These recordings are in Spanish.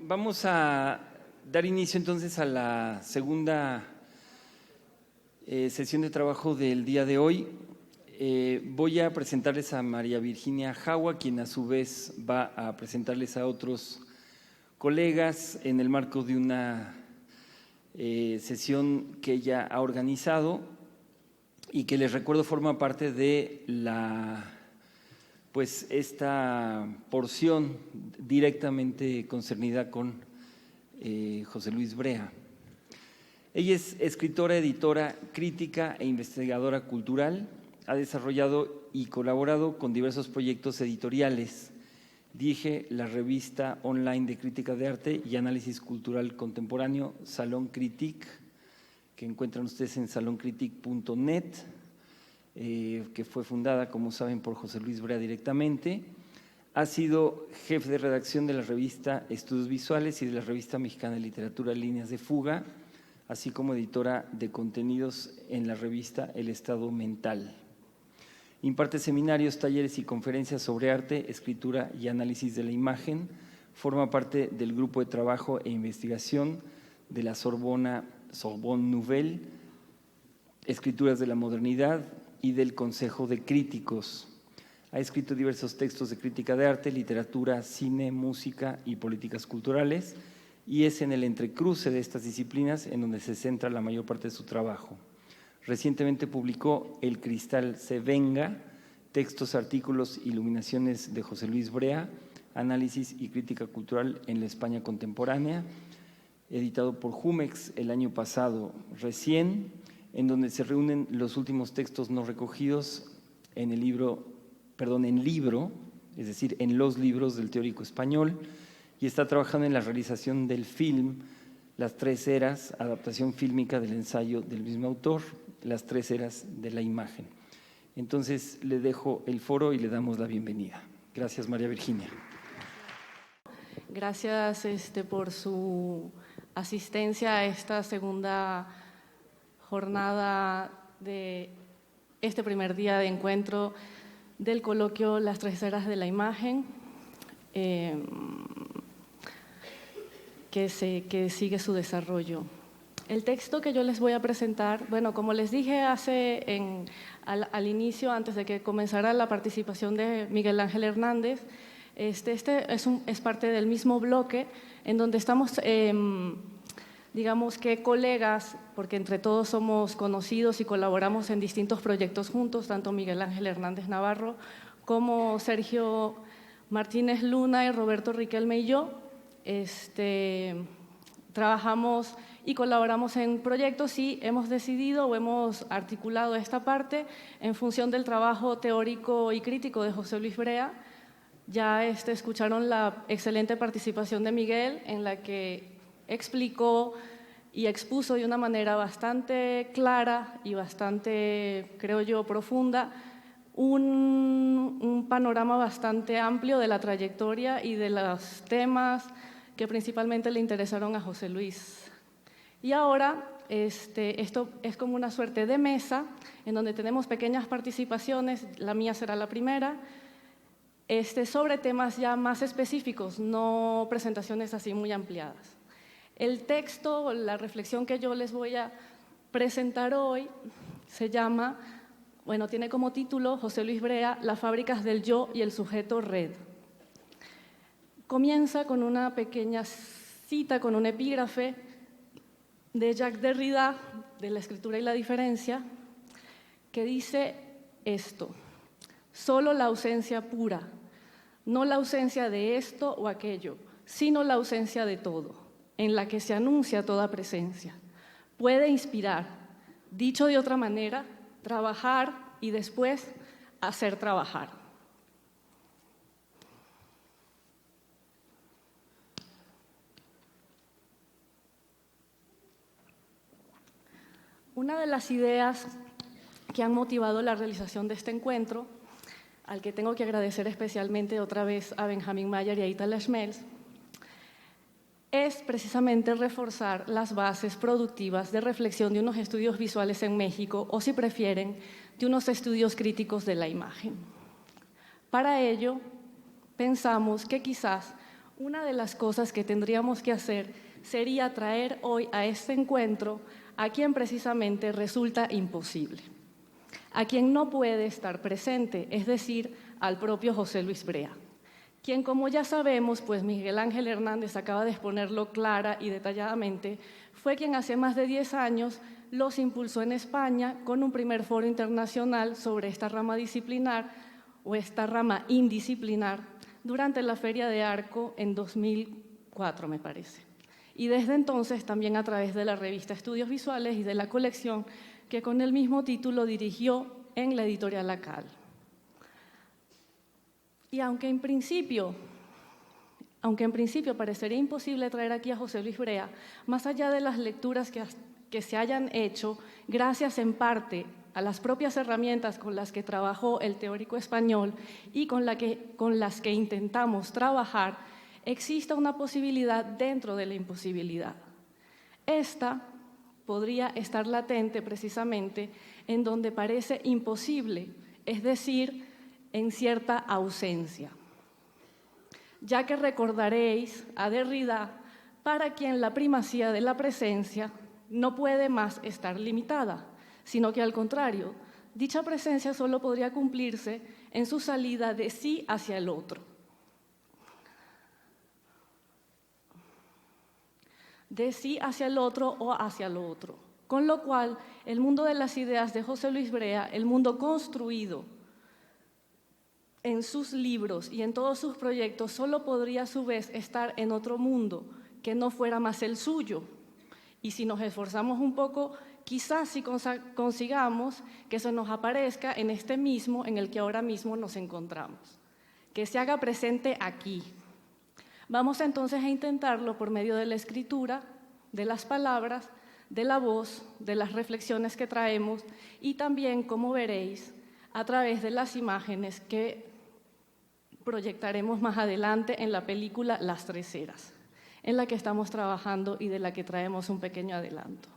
Vamos a dar inicio entonces a la segunda sesión de trabajo del día de hoy. Voy a presentarles a María Virginia Jagua, quien a su vez va a presentarles a otros colegas en el marco de una sesión que ella ha organizado y que les recuerdo forma parte de esta porción directamente concernida con José Luis Brea. Ella es escritora, editora, crítica e investigadora cultural. Ha desarrollado y colaborado con diversos proyectos editoriales. Dirige la revista online de crítica de arte y análisis cultural contemporáneo Salón Critique, que encuentran ustedes en saloncritique.net, que fue fundada, como saben, por José Luis Brea directamente. Ha sido jefe de redacción de la revista Estudios Visuales y de la revista Mexicana de Literatura Líneas de Fuga, así como editora de contenidos en la revista El Estado Mental. Imparte seminarios, talleres y conferencias sobre arte, escritura y análisis de la imagen. Forma parte del grupo de trabajo e investigación de la Sorbonne Nouvelle, Escrituras de la Modernidad, y del Consejo de Críticos. Ha escrito diversos textos de crítica de arte, literatura, cine, música y políticas culturales, y es en el entrecruce de estas disciplinas en donde se centra la mayor parte de su trabajo. Recientemente publicó El cristal se venga, textos, artículos, iluminaciones de José Luis Brea, análisis y crítica cultural en la España contemporánea, editado por Jumex el año pasado recién, en donde se reúnen los últimos textos no recogidos en libro, es decir, en los libros del teórico español, y está trabajando en la realización del film Las Tres Eras, adaptación fílmica del ensayo del mismo autor, Las Tres Eras de la Imagen. Entonces le dejo el foro y le damos la bienvenida. Gracias, María Virginia. Gracias por su asistencia a esta segunda jornada de este primer día de encuentro del coloquio Las Tres Eras de la Imagen, que sigue su desarrollo. El texto que yo les voy a presentar, bueno, como les dije al inicio, antes de que comenzara la participación de Miguel Ángel Hernández, este es parte del mismo bloque en donde estamos, digamos que colegas, porque entre todos somos conocidos y colaboramos en distintos proyectos juntos, tanto Miguel Ángel Hernández Navarro como Sergio Martínez Luna y Roberto Riquelme y yo. Trabajamos y colaboramos en proyectos y hemos decidido o hemos articulado esta parte en función del trabajo teórico y crítico de José Luis Brea. Ya escucharon la excelente participación de Miguel, en la que explicó y expuso de una manera bastante clara y bastante, creo yo, profunda, un panorama bastante amplio de la trayectoria y de los temas que principalmente le interesaron a José Luis. Y ahora esto es como una suerte de mesa en donde tenemos pequeñas participaciones, la mía será la primera, sobre temas ya más específicos, no presentaciones así muy ampliadas. El texto, la reflexión que yo les voy a presentar hoy se llama, tiene como título José Luis Brea, Las fábricas del yo y el sujeto red. Comienza con una pequeña cita, con un epígrafe de Jacques Derrida, de La escritura y la diferencia, que dice esto: solo la ausencia pura, no la ausencia de esto o aquello, sino la ausencia de todo, en la que se anuncia toda presencia, puede inspirar, dicho de otra manera, trabajar y después hacer trabajar. Una de las ideas que han motivado la realización de este encuentro, al que tengo que agradecer especialmente otra vez a Benjamín Mayer y a Itala Schmelz, es precisamente reforzar las bases productivas de reflexión de unos estudios visuales en México, o si prefieren, de unos estudios críticos de la imagen. Para ello, pensamos que quizás una de las cosas que tendríamos que hacer sería traer hoy a este encuentro a quien precisamente resulta imposible, a quien no puede estar presente, es decir, al propio José Luis Brea, quien, como ya sabemos, pues Miguel Ángel Hernández acaba de exponerlo clara y detalladamente, fue quien hace más de 10 años los impulsó en España con un primer foro internacional sobre esta rama disciplinar o esta rama indisciplinar durante la Feria de Arco en 2004, me parece. Y desde entonces también a través de la revista Estudios Visuales y de la colección que con el mismo título dirigió en la editorial Acal. Y aunque en principio parecería imposible traer aquí a José Luis Brea, más allá de las lecturas que se hayan hecho, gracias en parte a las propias herramientas con las que trabajó el teórico español y con las que intentamos trabajar, existe una posibilidad dentro de la imposibilidad. Esta podría estar latente precisamente en donde parece imposible, es decir, en cierta ausencia. Ya que recordaréis a Derrida, para quien la primacía de la presencia no puede más estar limitada, sino que al contrario, dicha presencia solo podría cumplirse en su salida de sí hacia el otro. De sí hacia el otro o hacia lo otro. Con lo cual, el mundo de las ideas de José Luis Brea, el mundo construido en sus libros y en todos sus proyectos, solo podría a su vez estar en otro mundo que no fuera más el suyo. Y si nos esforzamos un poco, quizás sí consigamos que se nos aparezca en este mismo en el que ahora mismo nos encontramos, que se haga presente aquí. Vamos entonces a intentarlo por medio de la escritura, de las palabras, de la voz, de las reflexiones que traemos y también, como veréis, a través de las imágenes que proyectaremos más adelante en la película Las Tres Eras, en la que estamos trabajando y de la que traemos un pequeño adelanto.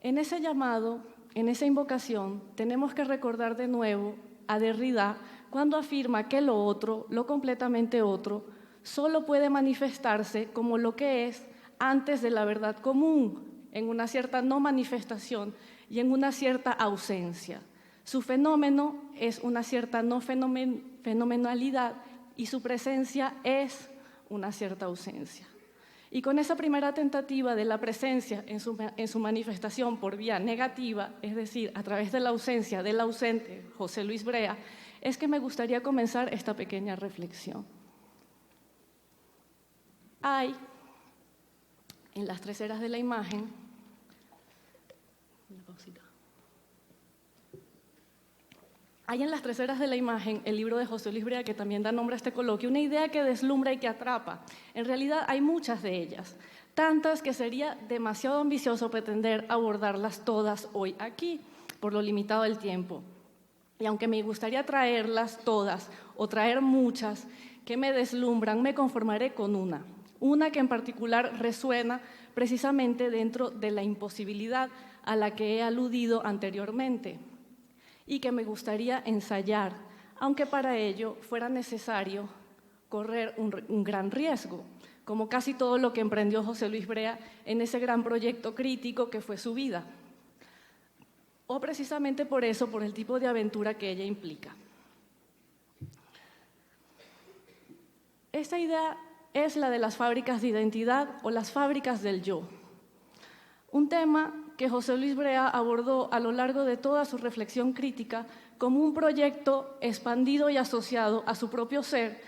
En ese llamado, en esa invocación, tenemos que recordar de nuevo a Derrida cuando afirma que lo otro, lo completamente otro, solo puede manifestarse como lo que es antes de la verdad común, en una cierta no manifestación y en una cierta ausencia. Su fenómeno es una cierta no fenomenalidad y su presencia es una cierta ausencia. Y con esa primera tentativa de la presencia en su manifestación por vía negativa, es decir, a través de la ausencia del ausente, José Luis Brea, es que me gustaría comenzar esta pequeña reflexión. Hay, en las tres eras de la imagen, el libro de José Luis Brea, que también da nombre a este coloquio, una idea que deslumbra y que atrapa. En realidad hay muchas de ellas, tantas que sería demasiado ambicioso pretender abordarlas todas hoy aquí, por lo limitado del tiempo. Y aunque me gustaría traerlas todas o traer muchas que me deslumbran, me conformaré con una que en particular resuena precisamente dentro de la imposibilidad a la que he aludido anteriormente y que me gustaría ensayar, aunque para ello fuera necesario correr un gran riesgo, como casi todo lo que emprendió José Luis Brea en ese gran proyecto crítico que fue su vida, o precisamente por eso, por el tipo de aventura que ella implica. Esta idea es la de las fábricas de identidad o las fábricas del yo, un tema que José Luis Brea abordó a lo largo de toda su reflexión crítica como un proyecto expandido y asociado a su propio ser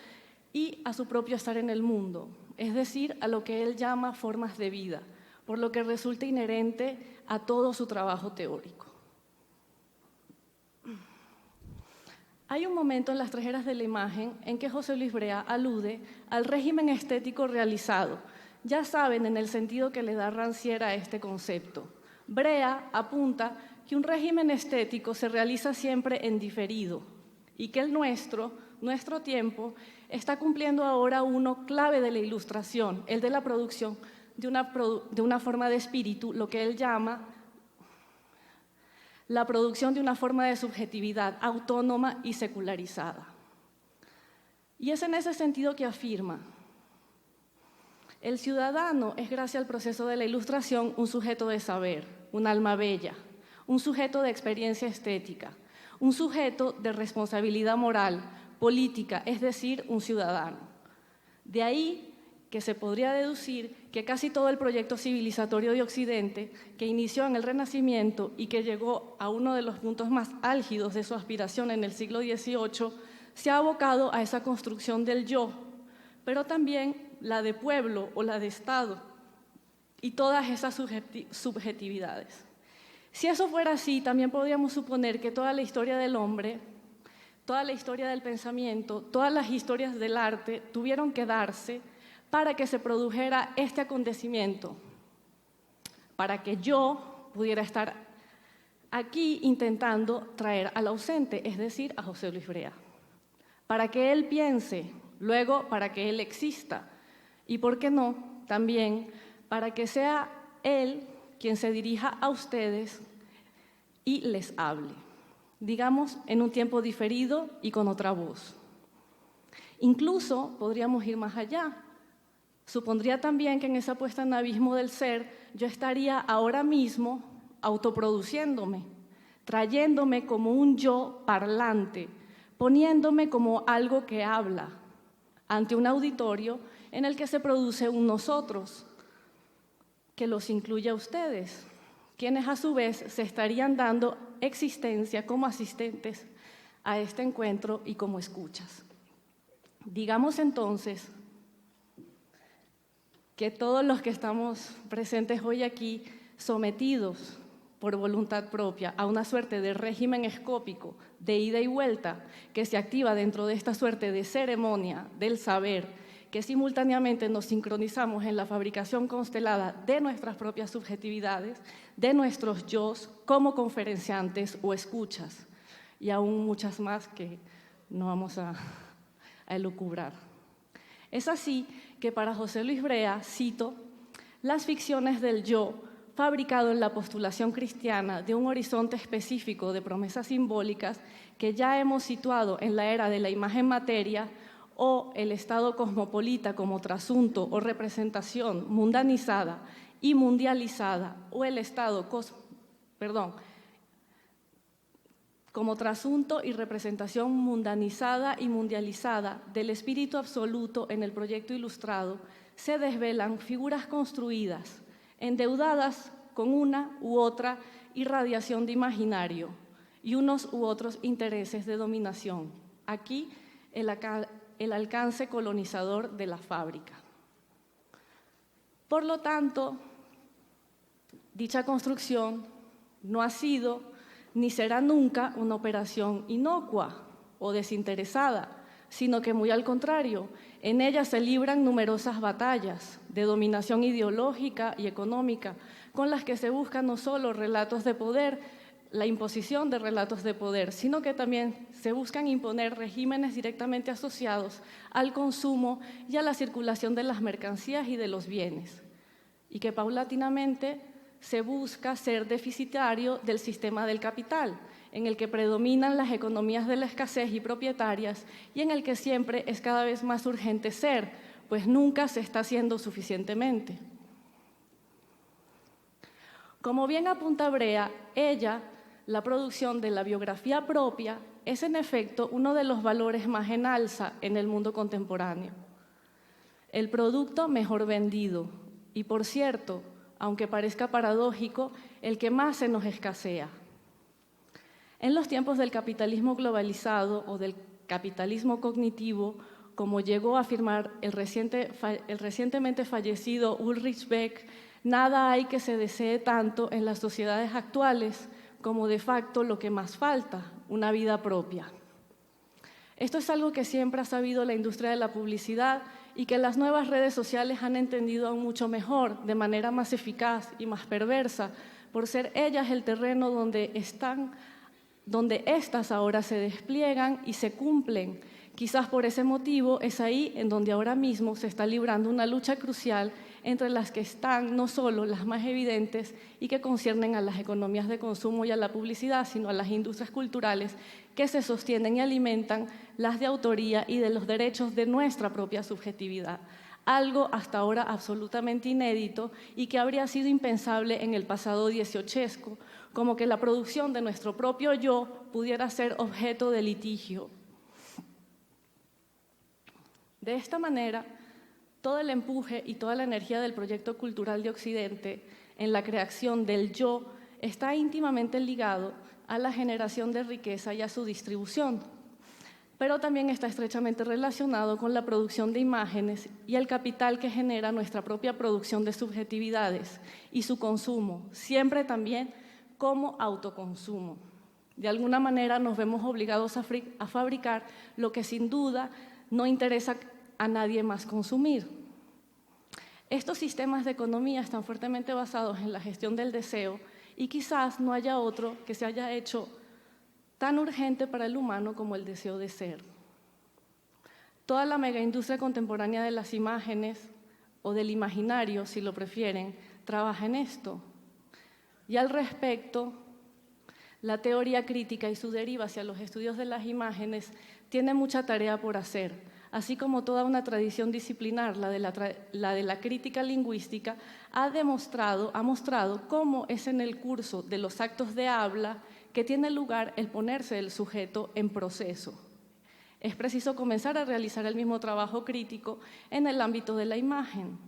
y a su propio estar en el mundo, es decir, a lo que él llama formas de vida, por lo que resulta inherente a todo su trabajo teórico. Hay un momento en las tres eras de la imagen en que José Luis Brea alude al régimen estético realizado, ya saben, en el sentido que le da Rancière a este concepto. Brea apunta que un régimen estético se realiza siempre en diferido y que el nuestro tiempo, está cumpliendo ahora uno clave de la Ilustración, el de la producción de una forma de espíritu, lo que él llama la producción de una forma de subjetividad autónoma y secularizada. Y es en ese sentido que afirma: el ciudadano es, gracias al proceso de la Ilustración, un sujeto de saber, un alma bella, un sujeto de experiencia estética, un sujeto de responsabilidad moral, política, es decir, un ciudadano. De ahí que se podría deducir que casi todo el proyecto civilizatorio de Occidente, que inició en el Renacimiento y que llegó a uno de los puntos más álgidos de su aspiración en el siglo XVIII, se ha abocado a esa construcción del yo, pero también la de pueblo o la de Estado y todas esas subjetividades. Si eso fuera así, también podríamos suponer que toda la historia del hombre, toda la historia del pensamiento, todas las historias del arte tuvieron que darse para que se produjera este acontecimiento, para que yo pudiera estar aquí intentando traer al ausente, es decir, a José Luis Brea, para que él piense, luego para que él exista, y por qué no, también para que sea él quien se dirija a ustedes y les hable, digamos, en un tiempo diferido y con otra voz. Incluso podríamos ir más allá. Supondría también que en esa puesta en abismo del ser yo estaría ahora mismo autoproduciéndome, trayéndome como un yo parlante, poniéndome como algo que habla ante un auditorio en el que se produce un nosotros, que los incluye a ustedes, quienes a su vez se estarían dando existencia como asistentes a este encuentro y como escuchas. Digamos entonces que todos los que estamos presentes hoy aquí, sometidos por voluntad propia a una suerte de régimen escópico de ida y vuelta que se activa dentro de esta suerte de ceremonia del saber, que simultáneamente nos sincronizamos en la fabricación constelada de nuestras propias subjetividades, de nuestros yos como conferenciantes o escuchas, y aún muchas más que no vamos a elucubrar. Es así que para José Luis Brea, cito, las ficciones del yo, fabricado en la postulación cristiana de un horizonte específico de promesas simbólicas que ya hemos situado en la era de la imagen materia o el estado cosmopolita como trasunto o representación mundanizada y mundializada o el estado como trasunto y representación mundanizada y mundializada del espíritu absoluto en el proyecto ilustrado, se desvelan figuras construidas, endeudadas con una u otra irradiación de imaginario y unos u otros intereses de dominación. Aquí el alcance colonizador de la fábrica. Por lo tanto, dicha construcción no ha sido ni será nunca una operación inocua o desinteresada, sino que muy al contrario, en ella se libran numerosas batallas de dominación ideológica y económica, con las que se buscan no solo relatos de poder, la imposición de relatos de poder, sino que también se buscan imponer regímenes directamente asociados al consumo y a la circulación de las mercancías y de los bienes, y que paulatinamente se busca ser deficitario del sistema del capital, en el que predominan las economías de la escasez y propietarias y en el que siempre es cada vez más urgente ser, pues nunca se está haciendo suficientemente. Como bien apunta Brea, la producción de la biografía propia, es en efecto uno de los valores más en alza en el mundo contemporáneo. El producto mejor vendido y, por cierto, aunque parezca paradójico, el que más se nos escasea. En los tiempos del capitalismo globalizado o del capitalismo cognitivo, como llegó a afirmar el recientemente fallecido Ulrich Beck, nada hay que se desee tanto en las sociedades actuales como de facto lo que más falta, una vida propia. Esto es algo que siempre ha sabido la industria de la publicidad y que las nuevas redes sociales han entendido aún mucho mejor, de manera más eficaz y más perversa, por ser ellas el terreno donde estas ahora se despliegan y se cumplen, Quizás por ese motivo es ahí en donde ahora mismo se está librando una lucha crucial entre las que están no solo las más evidentes y que conciernen a las economías de consumo y a la publicidad, sino a las industrias culturales que se sostienen y alimentan las de autoría y de los derechos de nuestra propia subjetividad. Algo hasta ahora absolutamente inédito y que habría sido impensable en el pasado dieciochesco, como que la producción de nuestro propio yo pudiera ser objeto de litigio. De esta manera, todo el empuje y toda la energía del proyecto cultural de Occidente en la creación del yo está íntimamente ligado a la generación de riqueza y a su distribución, pero también está estrechamente relacionado con la producción de imágenes y el capital que genera nuestra propia producción de subjetividades y su consumo, siempre también como autoconsumo. De alguna manera nos vemos obligados a fabricar lo que sin duda no interesa a nadie más consumir. Estos sistemas de economía están fuertemente basados en la gestión del deseo y quizás no haya otro que se haya hecho tan urgente para el humano como el deseo de ser. Toda la megaindustria contemporánea de las imágenes, o del imaginario, si lo prefieren, trabaja en esto. Y al respecto, la teoría crítica y su deriva hacia los estudios de las imágenes tiene mucha tarea por hacer, así como toda una tradición disciplinar, la de la crítica lingüística, ha mostrado cómo es en el curso de los actos de habla que tiene lugar el ponerse el sujeto en proceso. Es preciso comenzar a realizar el mismo trabajo crítico en el ámbito de la imagen.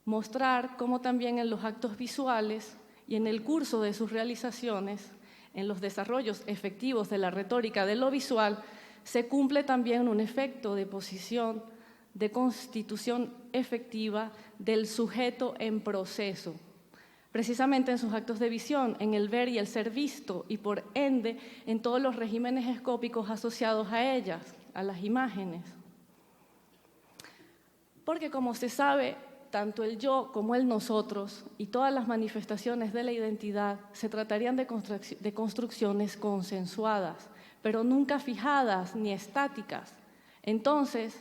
Mostrar cómo también en los actos visuales y en el curso de sus realizaciones, en los desarrollos efectivos de la retórica de lo visual, se cumple también un efecto de posición, de constitución efectiva del sujeto en proceso, precisamente en sus actos de visión, en el ver y el ser visto, y por ende en todos los regímenes escópicos asociados a ellas, a las imágenes. Porque como se sabe, tanto el yo como el nosotros y todas las manifestaciones de la identidad se tratarían de construcciones consensuadas, pero nunca fijadas ni estáticas. Entonces,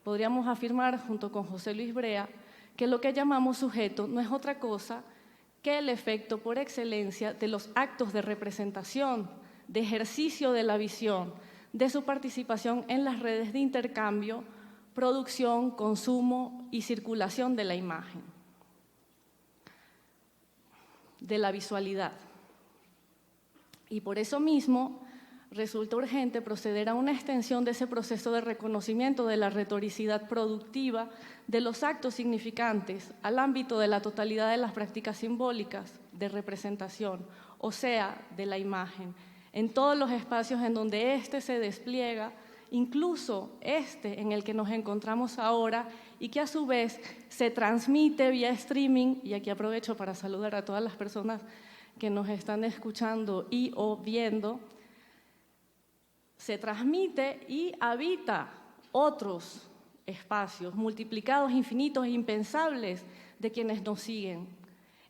podríamos afirmar, junto con José Luis Brea, que lo que llamamos sujeto no es otra cosa que el efecto por excelencia de los actos de representación, de ejercicio de la visión, de su participación en las redes de intercambio, producción, consumo y circulación de la imagen, de la visualidad. Y por eso mismo resulta urgente proceder a una extensión de ese proceso de reconocimiento de la retoricidad productiva de los actos significantes al ámbito de la totalidad de las prácticas simbólicas de representación, o sea, de la imagen, en todos los espacios en donde éste se despliega, incluso este en el que nos encontramos ahora y que a su vez se transmite vía streaming, y aquí aprovecho para saludar a todas las personas que nos están escuchando y o viendo, se transmite y habita otros espacios multiplicados, infinitos, impensables de quienes nos siguen.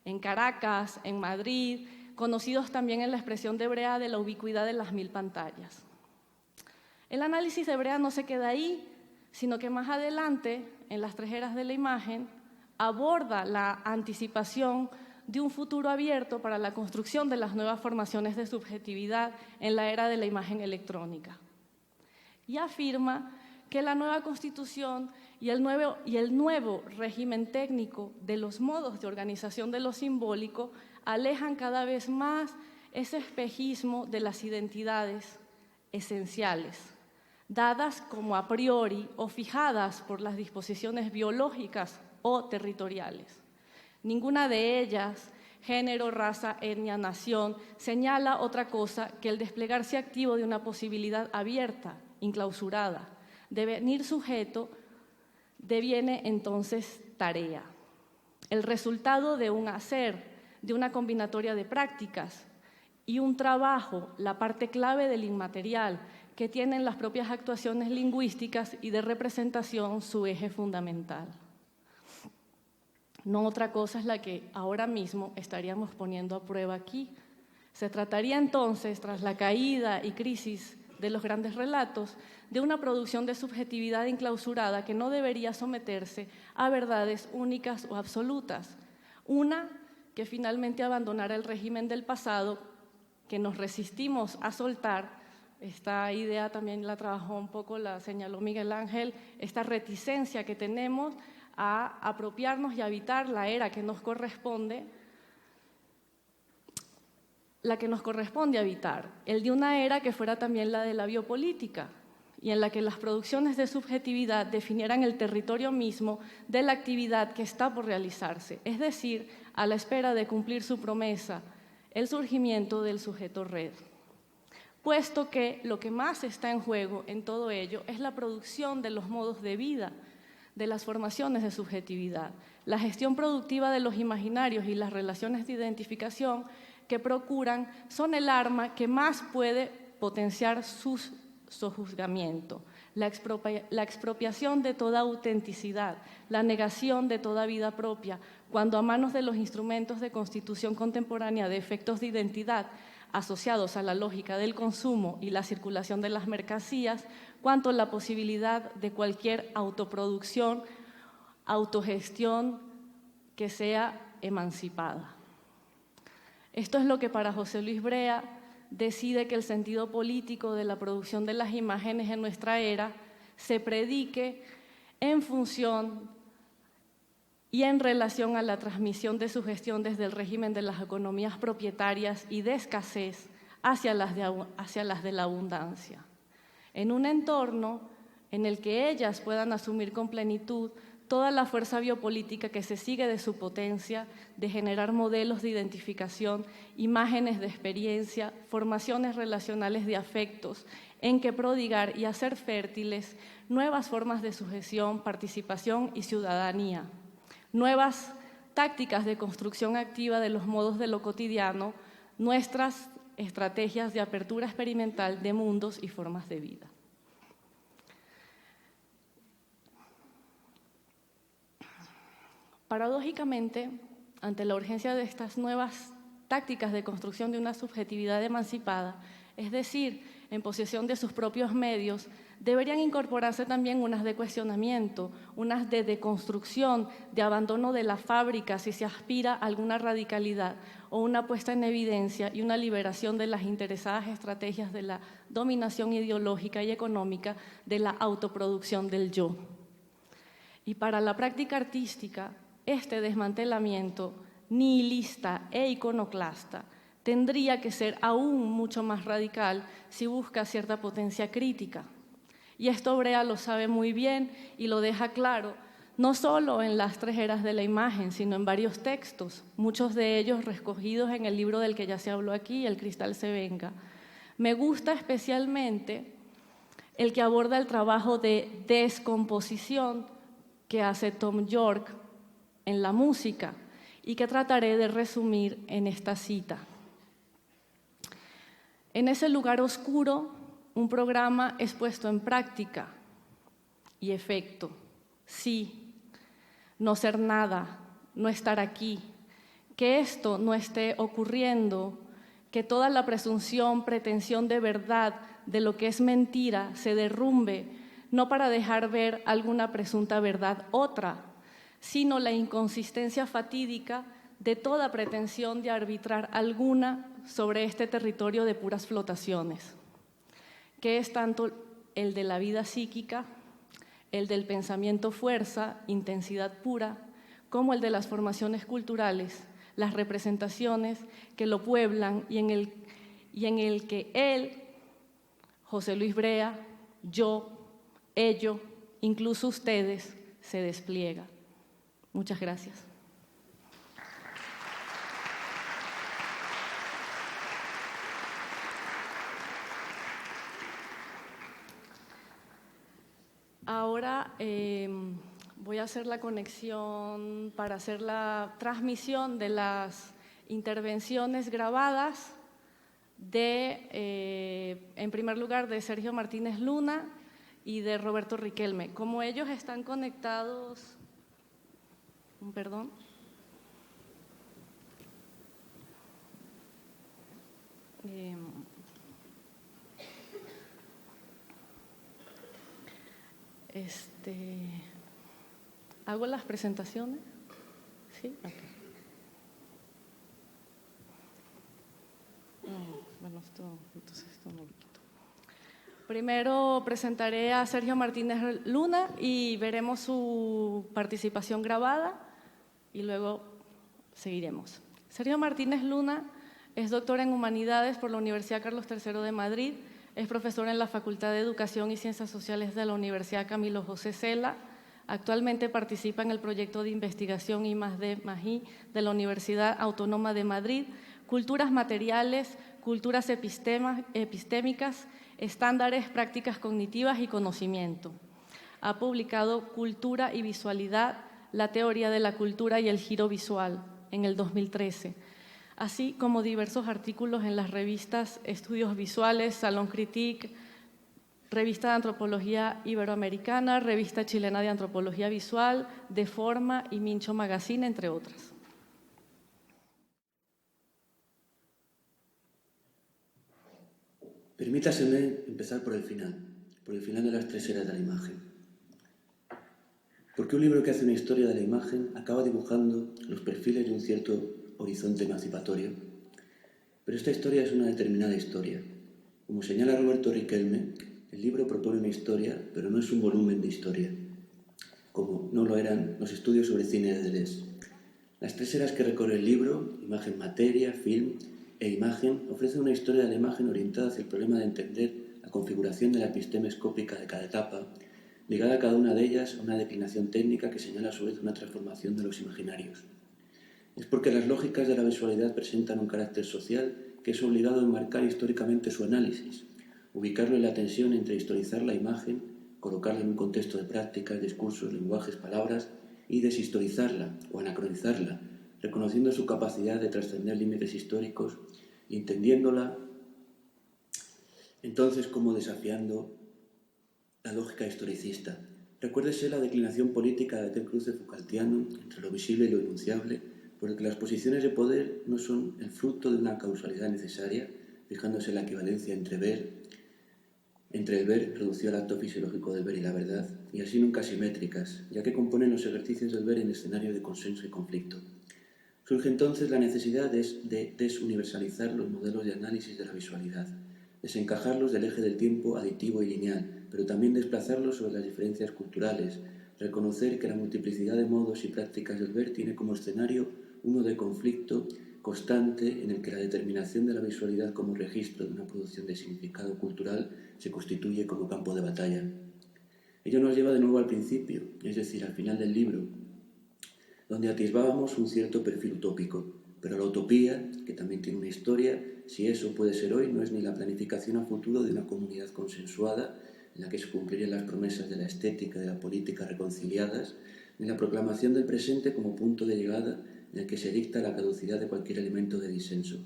En Caracas, en Madrid, conocidos también en la expresión de Brea de la ubicuidad de las 1000 pantallas. El análisis de Brea no se queda ahí, sino que más adelante, en las 3 eras de la imagen, aborda la anticipación de un futuro abierto para la construcción de las nuevas formaciones de subjetividad en la era de la imagen electrónica. Y afirma que la nueva constitución y el nuevo régimen técnico de los modos de organización de lo simbólico alejan cada vez más ese espejismo de las identidades esenciales, dadas como a priori o fijadas por las disposiciones biológicas o territoriales. Ninguna de ellas, género, raza, etnia, nación, señala otra cosa que el desplegarse activo de una posibilidad abierta, inclausurada. Devenir sujeto deviene entonces tarea. El resultado de un hacer, de una combinatoria de prácticas y un trabajo, la parte clave del inmaterial, que tienen las propias actuaciones lingüísticas y de representación su eje fundamental. No otra cosa es la que ahora mismo estaríamos poniendo a prueba aquí. Se trataría entonces, tras la caída y crisis de los grandes relatos, de una producción de subjetividad enclausurada que no debería someterse a verdades únicas o absolutas. Una que finalmente abandonara el régimen del pasado, que nos resistimos a soltar. Esta idea también la trabajó un poco, la señaló Miguel Ángel, esta reticencia que tenemos a apropiarnos y habitar la era que nos corresponde, la que nos corresponde habitar, el de una era que fuera también la de la biopolítica y en la que las producciones de subjetividad definieran el territorio mismo de la actividad que está por realizarse, es decir, a la espera de cumplir su promesa, el surgimiento del sujeto red. Puesto que lo que más está en juego en todo ello es la producción de los modos de vida, de las formaciones de subjetividad, la gestión productiva de los imaginarios y las relaciones de identificación que procuran son el arma que más puede potenciar su sojuzgamiento, la expropiación de toda autenticidad, la negación de toda vida propia, cuando a manos de los instrumentos de constitución contemporánea de efectos de identidad asociados a la lógica del consumo y la circulación de las mercancías, cuanto la posibilidad de cualquier autoproducción, autogestión que sea emancipada. Esto es lo que para José Luis Brea decide que el sentido político de la producción de las imágenes en nuestra era se predique en función y en relación a la transmisión de su gestión desde el régimen de las economías propietarias y de escasez hacia las de la abundancia, en un entorno en el que ellas puedan asumir con plenitud toda la fuerza biopolítica que se sigue de su potencia de generar modelos de identificación, imágenes de experiencia, formaciones relacionales de afectos, en que prodigar y hacer fértiles nuevas formas de sujeción, participación y ciudadanía, nuevas tácticas de construcción activa de los modos de lo cotidiano, nuestras estrategias de apertura experimental de mundos y formas de vida. Paradójicamente, ante la urgencia de estas nuevas tácticas de construcción de una subjetividad emancipada, es decir, en posesión de sus propios medios, deberían incorporarse también unas de cuestionamiento, unas de deconstrucción, de abandono de la fábrica si se aspira a alguna radicalidad o una puesta en evidencia y una liberación de las interesadas estrategias de la dominación ideológica y económica de la autoproducción del yo. Y para la práctica artística, este desmantelamiento nihilista e iconoclasta tendría que ser aún mucho más radical si busca cierta potencia crítica. Y esto Brea lo sabe muy bien y lo deja claro, no solo en las 3 eras de la imagen, sino en varios textos, muchos de ellos recogidos en el libro del que ya se habló aquí, El cristal se venga. Me gusta especialmente el que aborda el trabajo de descomposición que hace Tom York en la música y que trataré de resumir en esta cita. En ese lugar oscuro, un programa es puesto en práctica y efecto. Sí, no ser nada, no estar aquí, que esto no esté ocurriendo, que toda la presunción, pretensión de verdad de lo que es mentira se derrumbe, no para dejar ver alguna presunta verdad otra, sino la inconsistencia fatídica de toda pretensión de arbitrar alguna sobre este territorio de puras flotaciones, que es tanto el de la vida psíquica, el del pensamiento fuerza, intensidad pura, como el de las formaciones culturales, las representaciones que lo pueblan y en el que él, José Luis Brea, yo, ello, incluso ustedes, se despliega. Muchas gracias. Ahora voy a hacer la conexión para hacer la transmisión de las intervenciones grabadas en primer lugar, de Sergio Martínez Luna y de Roberto Riquelme. Como ellos están conectados... Perdón. ¿Hago las presentaciones? ¿Sí? Okay. Bueno, entonces esto no lo quito. Primero presentaré a Sergio Martínez Luna y veremos su participación grabada y luego seguiremos. Sergio Martínez Luna es doctor en Humanidades por la Universidad Carlos III de Madrid, es profesor en la Facultad de Educación y Ciencias Sociales de la Universidad Camilo José Cela. Actualmente participa en el proyecto de investigación I+D+I de la Universidad Autónoma de Madrid, Culturas Materiales, Culturas Epistémicas, Estándares, Prácticas Cognitivas y Conocimiento. Ha publicado Cultura y Visualidad, la teoría de la cultura y el giro visual en el 2013, así como diversos artículos en las revistas Estudios Visuales, Salón Critique, Revista de Antropología Iberoamericana, Revista Chilena de Antropología Visual, De Forma y Mincho Magazine, entre otras. Permítaseme empezar por el final de las 3 eras de la imagen. Porque un libro que hace una historia de la imagen acaba dibujando los perfiles de un cierto horizonte emancipatorio. Pero esta historia es una determinada historia. Como señala Roberto Riquelme, el libro propone una historia, pero no es un volumen de historia, como no lo eran los estudios sobre cine de Deleuze. Las 3 eras que recorre el libro, imagen, materia, film e imagen, ofrecen una historia de la imagen orientada hacia el problema de entender la configuración de la episteme escópica de cada etapa, ligada a cada una de ellas a una declinación técnica que señala a su vez una transformación de los imaginarios. Es porque las lógicas de la visualidad presentan un carácter social que es obligado a enmarcar históricamente su análisis, ubicarlo en la tensión entre historizar la imagen, colocarla en un contexto de prácticas, discursos, lenguajes, palabras, y deshistorizarla o anacronizarla, reconociendo su capacidad de trascender límites históricos y entendiéndola entonces como desafiando la lógica historicista. Recuérdese la declinación política de aquel cruce Foucaultiano entre lo visible y lo enunciable, por el que las posiciones de poder no son el fruto de una causalidad necesaria, fijándose la equivalencia entre el ver reducido al acto fisiológico del ver y la verdad, y así nunca simétricas, ya que componen los ejercicios del ver en escenario de consenso y conflicto. Surge entonces la necesidad de desuniversalizar los modelos de análisis de la visualidad, desencajarlos del eje del tiempo aditivo y lineal, pero también desplazarlos sobre las diferencias culturales, reconocer que la multiplicidad de modos y prácticas del ver tiene como escenario uno de conflicto constante en el que la determinación de la visualidad como registro de una producción de significado cultural se constituye como campo de batalla. Ello nos lleva de nuevo al principio, es decir, al final del libro, donde atisbábamos un cierto perfil utópico, pero la utopía, que también tiene una historia, si eso puede ser hoy, no es ni la planificación a futuro de una comunidad consensuada en la que se cumplirían las promesas de la estética y de la política reconciliadas, ni la proclamación del presente como punto de llegada en el que se dicta la caducidad de cualquier elemento de disenso.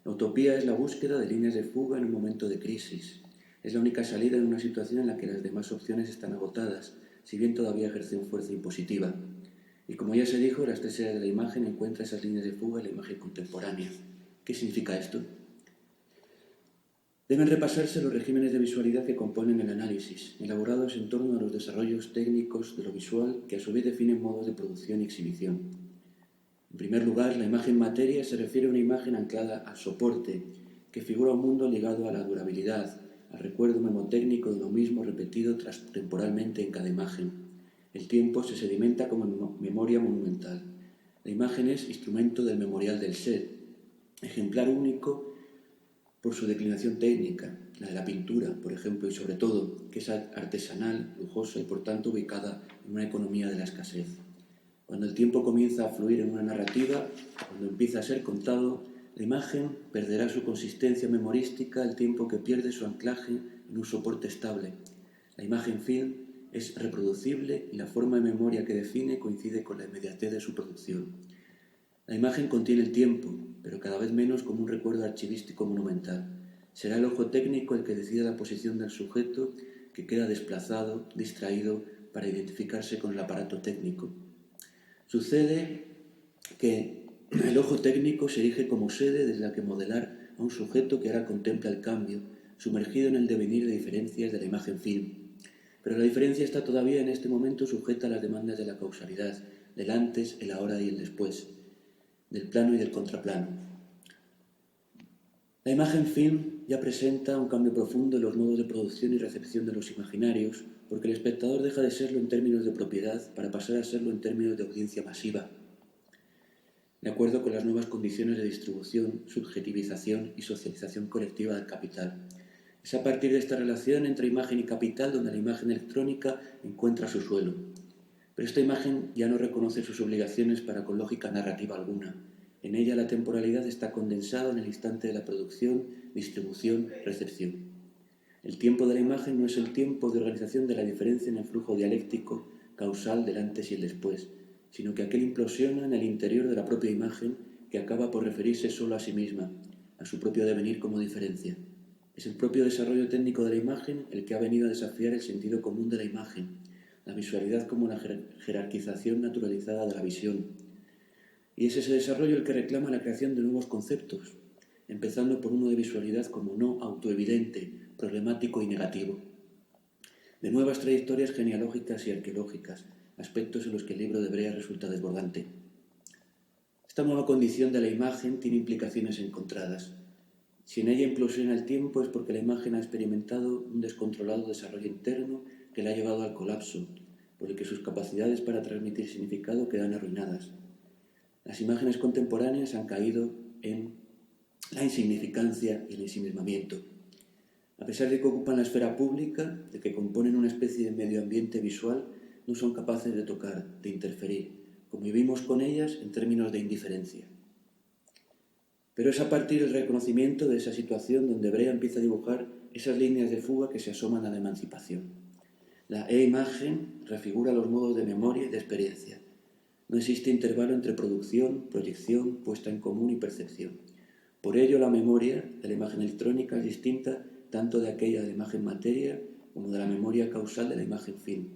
La utopía es la búsqueda de líneas de fuga en un momento de crisis. Es la única salida en una situación en la que las demás opciones están agotadas, si bien todavía ejercen fuerza impositiva. Y como ya se dijo, las 3 eras de la imagen encuentra esas líneas de fuga en la imagen contemporánea. ¿Qué significa esto? Deben repasarse los regímenes de visualidad que componen el análisis, elaborados en torno a los desarrollos técnicos de lo visual que a su vez definen modos de producción y exhibición. En primer lugar, la imagen materia se refiere a una imagen anclada al soporte, que figura un mundo ligado a la durabilidad, al recuerdo memotécnico de lo mismo repetido temporalmente en cada imagen. El tiempo se sedimenta como memoria monumental. La imagen es instrumento del memorial del ser, ejemplar único por su declinación técnica, la de la pintura, por ejemplo, y sobre todo, que es artesanal, lujosa y por tanto ubicada en una economía de la escasez. Cuando el tiempo comienza a fluir en una narrativa, cuando empieza a ser contado, la imagen perderá su consistencia memorística al tiempo que pierde su anclaje en un soporte estable. La imagen film es reproducible y la forma de memoria que define coincide con la inmediatez de su producción. La imagen contiene el tiempo, pero cada vez menos como un recuerdo archivístico monumental. Será el ojo técnico el que decida la posición del sujeto, que queda desplazado, distraído, para identificarse con el aparato técnico. Sucede que el ojo técnico se erige como sede desde la que modelar a un sujeto que ahora contempla el cambio, sumergido en el devenir de diferencias de la imagen film. pero la diferencia está todavía en este momento sujeta a las demandas de la causalidad, del antes, el ahora y el después, del plano y del contraplano. La imagen film ya presenta un cambio profundo en los modos de producción y recepción de los imaginarios, porque el espectador deja de serlo en términos de propiedad para pasar a serlo en términos de audiencia masiva, de acuerdo con las nuevas condiciones de distribución, subjetivización y socialización colectiva del capital. Es a partir de esta relación entre imagen y capital donde la imagen electrónica encuentra su suelo. Pero esta imagen ya no reconoce sus obligaciones para con lógica narrativa alguna. En ella la temporalidad está condensada en el instante de la producción, distribución, recepción. El tiempo de la imagen no es el tiempo de organización de la diferencia en el flujo dialéctico causal del antes y el después, sino que aquel implosiona en el interior de la propia imagen que acaba por referirse solo a sí misma, a su propio devenir como diferencia. Es el propio desarrollo técnico de la imagen el que ha venido a desafiar el sentido común de la imagen, la visualidad como la jerarquización naturalizada de la visión. Y es ese desarrollo el que reclama la creación de nuevos conceptos, empezando por uno de visualidad como no autoevidente, problemático y negativo. De nuevas trayectorias genealógicas y arqueológicas, aspectos en los que el libro de Brea resulta desbordante. Esta nueva condición de la imagen tiene implicaciones encontradas. Si en ella implosiona el tiempo es porque la imagen ha experimentado un descontrolado desarrollo interno que la ha llevado al colapso, por el que sus capacidades para transmitir significado quedan arruinadas. Las imágenes contemporáneas han caído en la insignificancia y el ensimismamiento. A pesar de que ocupan la esfera pública, de que componen una especie de medio ambiente visual, no son capaces de tocar, de interferir. Convivimos con ellas en términos de indiferencia. Pero es a partir del reconocimiento de esa situación donde Brea empieza a dibujar esas líneas de fuga que se asoman a la emancipación. La e-imagen refigura los modos de memoria y de experiencia. No existe intervalo entre producción, proyección, puesta en común y percepción. Por ello, la memoria de la imagen electrónica es distinta tanto de aquella de la imagen materia como de la memoria causal de la imagen film.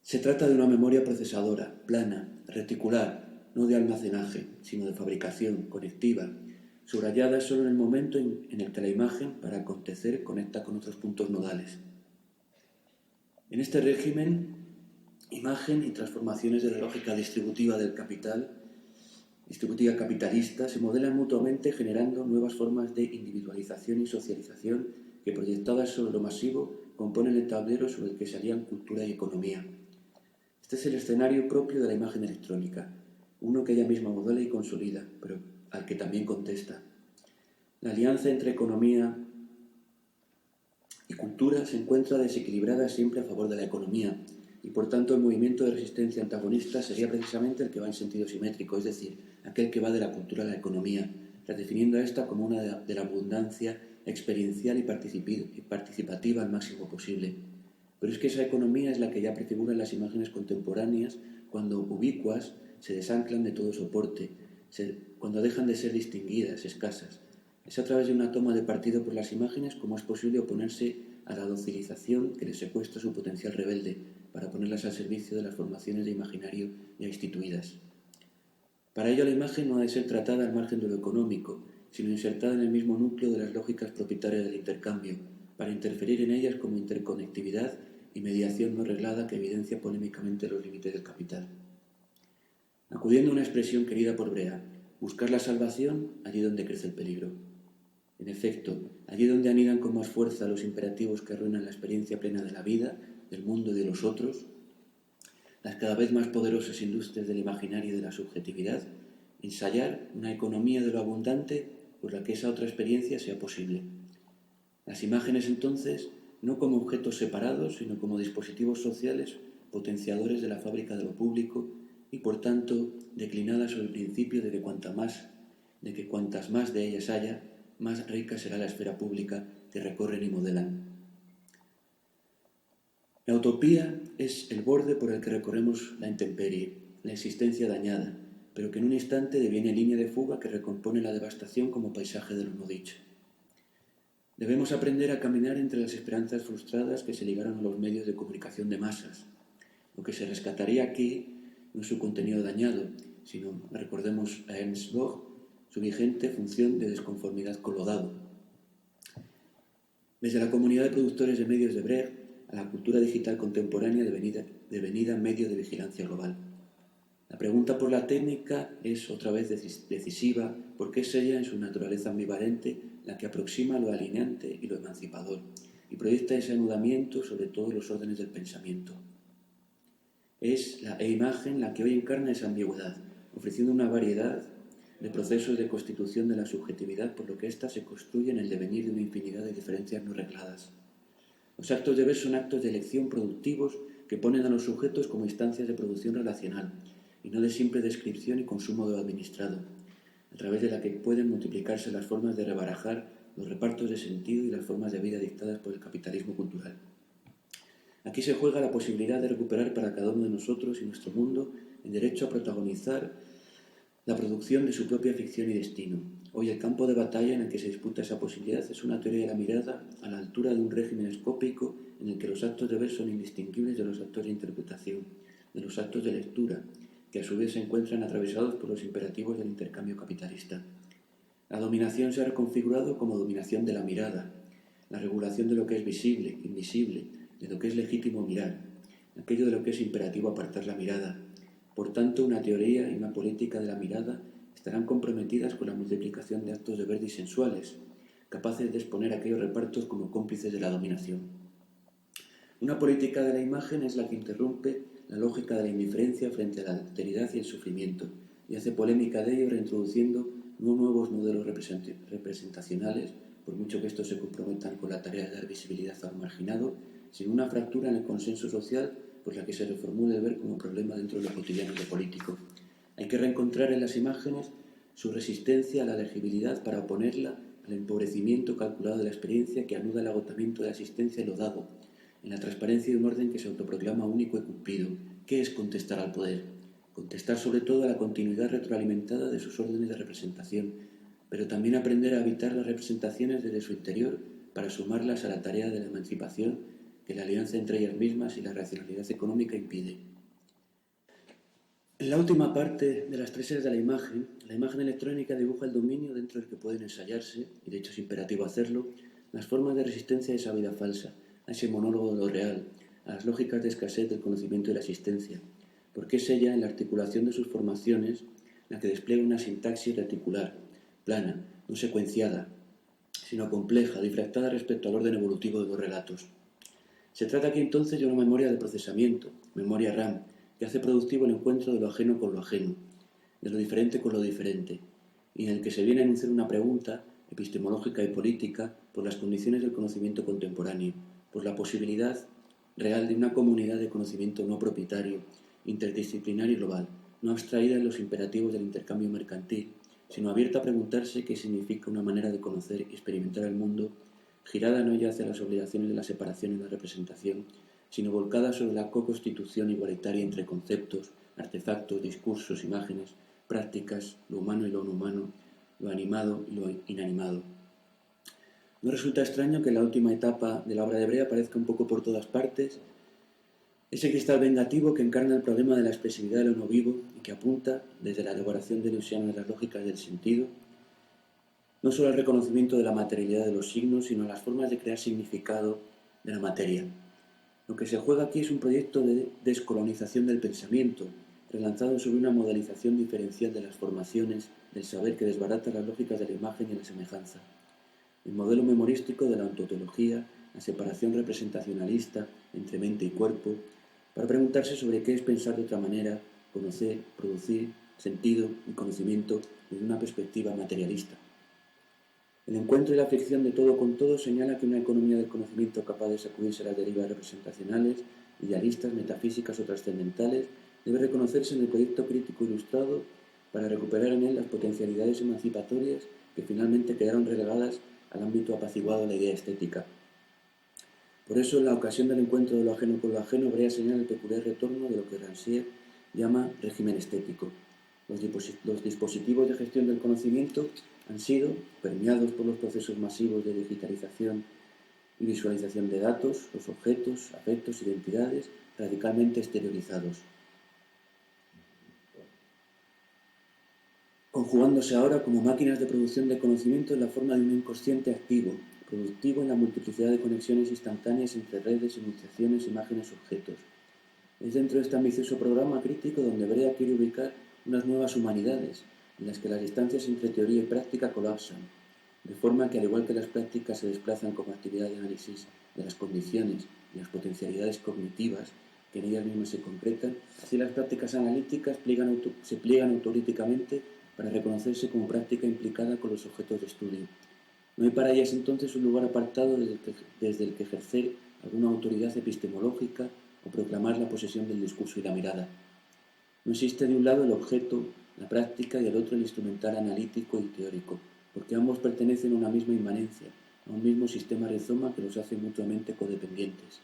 Se trata de una memoria procesadora, plana, reticular, no de almacenaje, sino de fabricación, conectiva, subrayada solo en el momento en el que la imagen, para acontecer, conecta con otros puntos nodales. En este régimen, imagen y transformaciones de la lógica distributiva del capital, distributiva capitalista, se modelan mutuamente generando nuevas formas de individualización y socialización que, proyectadas sobre lo masivo, componen el tablero sobre el que se alían cultura y economía. Este es el escenario propio de la imagen electrónica, uno que ella misma modela y consolida, pero al que también contesta. La alianza entre economía y cultura se encuentra desequilibrada siempre a favor de la economía, y por tanto el movimiento de resistencia antagonista sería precisamente el que va en sentido simétrico, es decir, aquel que va de la cultura a la economía, redefiniendo a esta como una de la abundancia experiencial y participativa al máximo posible. Pero es que esa economía es la que ya prefigura en las imágenes contemporáneas cuando ubicuas se desanclan de todo soporte, cuando dejan de ser distinguidas, escasas. Es a través de una toma de partido por las imágenes como es posible oponerse a la docilización que les secuestra su potencial rebelde para ponerlas al servicio de las formaciones de imaginario ya instituidas. Para ello la imagen no ha de ser tratada al margen de lo económico, sino insertada en el mismo núcleo de las lógicas propietarias del intercambio, para interferir en ellas como interconectividad y mediación no reglada que evidencia polémicamente los límites del capital. Acudiendo a una expresión querida por Brea, buscar la salvación allí donde crece el peligro. En efecto, allí donde anidan con más fuerza los imperativos que arruinan la experiencia plena de la vida, del mundo y de los otros, las cada vez más poderosas industrias del imaginario y de la subjetividad, ensayar una economía de lo abundante por la que esa otra experiencia sea posible. Las imágenes, entonces, no como objetos separados, sino como dispositivos sociales potenciadores de la fábrica de lo público y, por tanto, declinadas sobre el principio de que cuantas más de ellas haya, más rica será la esfera pública que recorren y modelan. La utopía es el borde por el que recorremos la intemperie, la existencia dañada, pero que en un instante deviene línea de fuga que recompone la devastación como paisaje de lo no dicho. Debemos aprender a caminar entre las esperanzas frustradas que se ligaron a los medios de comunicación de masas. Lo que se rescataría aquí no es su contenido dañado, sino, recordemos a Ernst Bloch, su vigente función de desconformidad con lo dado. Desde la comunidad de productores de medios de Brecht, a la cultura digital contemporánea devenida medio de vigilancia global. La pregunta por la técnica es otra vez decisiva porque es ella en su naturaleza ambivalente la que aproxima lo alienante y lo emancipador y proyecta ese anudamiento sobre todos los órdenes del pensamiento. Es la imagen la que hoy encarna esa ambigüedad, ofreciendo una variedad de procesos de constitución de la subjetividad, por lo que ésta se construye en el devenir de una infinidad de diferencias no regladas. Los actos de ver son actos de elección productivos que ponen a los sujetos como instancias de producción relacional y no de simple descripción y consumo de lo administrado, a través de la que pueden multiplicarse las formas de rebarajar los repartos de sentido y las formas de vida dictadas por el capitalismo cultural. Aquí se juega la posibilidad de recuperar para cada uno de nosotros y nuestro mundo el derecho a protagonizar la producción de su propia ficción y destino. Hoy el campo de batalla en el que se disputa esa posibilidad es una teoría de la mirada a la altura de un régimen escópico en el que los actos de ver son indistinguibles de los actos de interpretación, de los actos de lectura, que a su vez se encuentran atravesados por los imperativos del intercambio capitalista. La dominación se ha reconfigurado como dominación de la mirada, la regulación de lo que es visible, invisible, de lo que es legítimo mirar, aquello de lo que es imperativo apartar la mirada. Por tanto, una teoría y una política de la mirada estarán comprometidas con la multiplicación de actos de ver disensuales, capaces de exponer aquellos repartos como cómplices de la dominación. Una política de la imagen es la que interrumpe la lógica de la indiferencia frente a la alteridad y el sufrimiento, y hace polémica de ello reintroduciendo nuevos modelos representacionales, por mucho que estos se comprometan con la tarea de dar visibilidad a lo marginado, sin una fractura en el consenso social por la que se reformule el ver como problema dentro de lo cotidiano y lo político. Hay que reencontrar en las imágenes su resistencia a la legibilidad para oponerla al empobrecimiento calculado de la experiencia que anuda el agotamiento de la existencia y lo dado, en la transparencia de un orden que se autoproclama único y cumplido. ¿Qué es contestar al poder? Contestar sobre todo a la continuidad retroalimentada de sus órdenes de representación, pero también aprender a habitar las representaciones desde su interior para sumarlas a la tarea de la emancipación que la alianza entre ellas mismas y la racionalidad económica impide. En la última parte de las tres eras de la imagen electrónica dibuja el dominio dentro del que pueden ensayarse, y de hecho es imperativo hacerlo, las formas de resistencia a esa vida falsa, a ese monólogo de lo real, a las lógicas de escasez del conocimiento y la existencia, porque es ella, en la articulación de sus formaciones, la que despliega una sintaxis reticular, plana, no secuenciada, sino compleja, difractada respecto al orden evolutivo de los relatos. Se trata aquí entonces de una memoria de procesamiento, memoria RAM, que hace productivo el encuentro de lo ajeno con lo ajeno, de lo diferente con lo diferente, y en el que se viene a enunciar una pregunta epistemológica y política por las condiciones del conocimiento contemporáneo, por la posibilidad real de una comunidad de conocimiento no propietario, interdisciplinar y global, no abstraída en los imperativos del intercambio mercantil, sino abierta a preguntarse qué significa una manera de conocer y experimentar el mundo, girada no ya hacia las obligaciones de la separación y la representación, sino volcada sobre la co-constitución igualitaria entre conceptos, artefactos, discursos, imágenes, prácticas, lo humano y lo no humano, lo animado y lo inanimado. No resulta extraño que en la última etapa de la obra de Brea aparezca un poco por todas partes ese cristal vengativo que encarna el problema de la expresividad de lo no vivo y que apunta, desde la elaboración de Luciano de las lógicas del sentido, no solo al reconocimiento de la materialidad de los signos, sino a las formas de crear significado de la materia. Lo que se juega aquí es un proyecto de descolonización del pensamiento, relanzado sobre una modelización diferencial de las formaciones del saber que desbarata las lógicas de la imagen y la semejanza. El modelo memorístico de la ontología, la separación representacionalista entre mente y cuerpo, para preguntarse sobre qué es pensar de otra manera, conocer, producir, sentido y conocimiento desde una perspectiva materialista. El encuentro y la fricción de todo con todo señala que una economía del conocimiento capaz de sacudirse las derivas representacionales, idealistas, metafísicas o trascendentales debe reconocerse en el proyecto crítico ilustrado para recuperar en él las potencialidades emancipatorias que finalmente quedaron relegadas al ámbito apaciguado de la idea estética. Por eso, en la ocasión del encuentro de lo ajeno con lo ajeno, Brea señala el peculiar retorno de lo que Rancière llama régimen estético. Los dispositivos de gestión del conocimiento han sido, permeados por los procesos masivos de digitalización y visualización de datos, los objetos, afectos, identidades, radicalmente exteriorizados, conjugándose ahora como máquinas de producción de conocimiento en la forma de un inconsciente activo, productivo en la multiplicidad de conexiones instantáneas entre redes, enunciaciones, imágenes, objetos. Es dentro de este ambicioso programa crítico donde Brea quiere ubicar unas nuevas humanidades, en las que las distancias entre teoría y práctica colapsan, de forma que al igual que las prácticas se desplazan como actividad de análisis de las condiciones y las potencialidades cognitivas que en ellas mismas se concretan, así las prácticas analíticas se pliegan autoríticamente para reconocerse como práctica implicada con los objetos de estudio. No hay para ellas entonces un lugar apartado desde el que ejercer alguna autoridad epistemológica o proclamar la posesión del discurso y la mirada. No existe de un lado el objeto, la práctica, y del otro el instrumental analítico y teórico, porque ambos pertenecen a una misma inmanencia, a un mismo sistema rizoma que los hace mutuamente codependientes.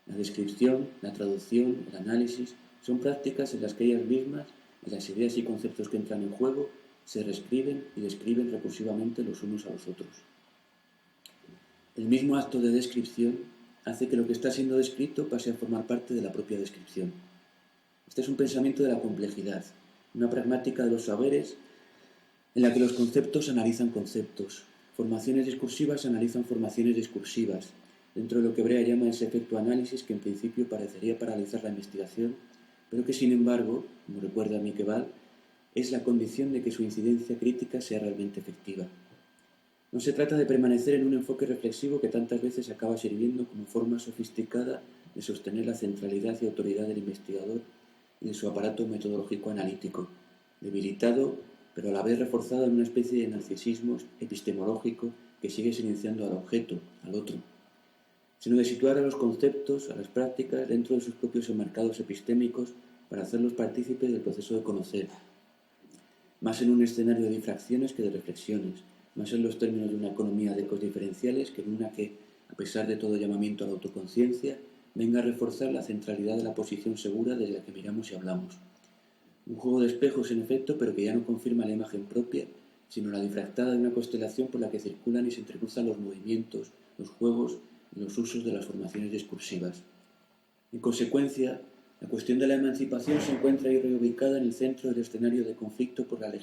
La descripción, la traducción, el análisis son prácticas en las que ellas mismas, y las ideas y conceptos que entran en juego, se reescriben y describen recursivamente los unos a los otros. El mismo acto de descripción hace que lo que está siendo descrito pase a formar parte de la propia descripción. Este es un pensamiento de la complejidad, una pragmática de los saberes en la que los conceptos analizan conceptos, formaciones discursivas analizan formaciones discursivas, dentro de lo que Brea llama ese efecto análisis que en principio parecería paralizar la investigación, pero que sin embargo, como recuerda Miqueval, es la condición de que su incidencia crítica sea realmente efectiva. No se trata de permanecer en un enfoque reflexivo que tantas veces acaba sirviendo como forma sofisticada de sostener la centralidad y autoridad del investigador y de su aparato metodológico analítico, debilitado pero a la vez reforzado en una especie de narcisismo epistemológico que sigue silenciando al objeto, al otro, sino de situar a los conceptos, a las prácticas, dentro de sus propios enmarcados epistémicos para hacerlos partícipes del proceso de conocer, más en un escenario de difracciones que de reflexiones, más en los términos de una economía de ecos diferenciales que en una que, a pesar de todo llamamiento a la autoconciencia, venga a reforzar la centralidad de la posición segura desde la que miramos y hablamos. Un juego de espejos, en efecto, pero que ya no confirma la imagen propia, sino la difractada de una constelación por la que circulan y se entrecruzan los movimientos, los juegos y los usos de las formaciones discursivas. En consecuencia, la cuestión de la emancipación se encuentra ahí reubicada en el centro del escenario de conflicto por la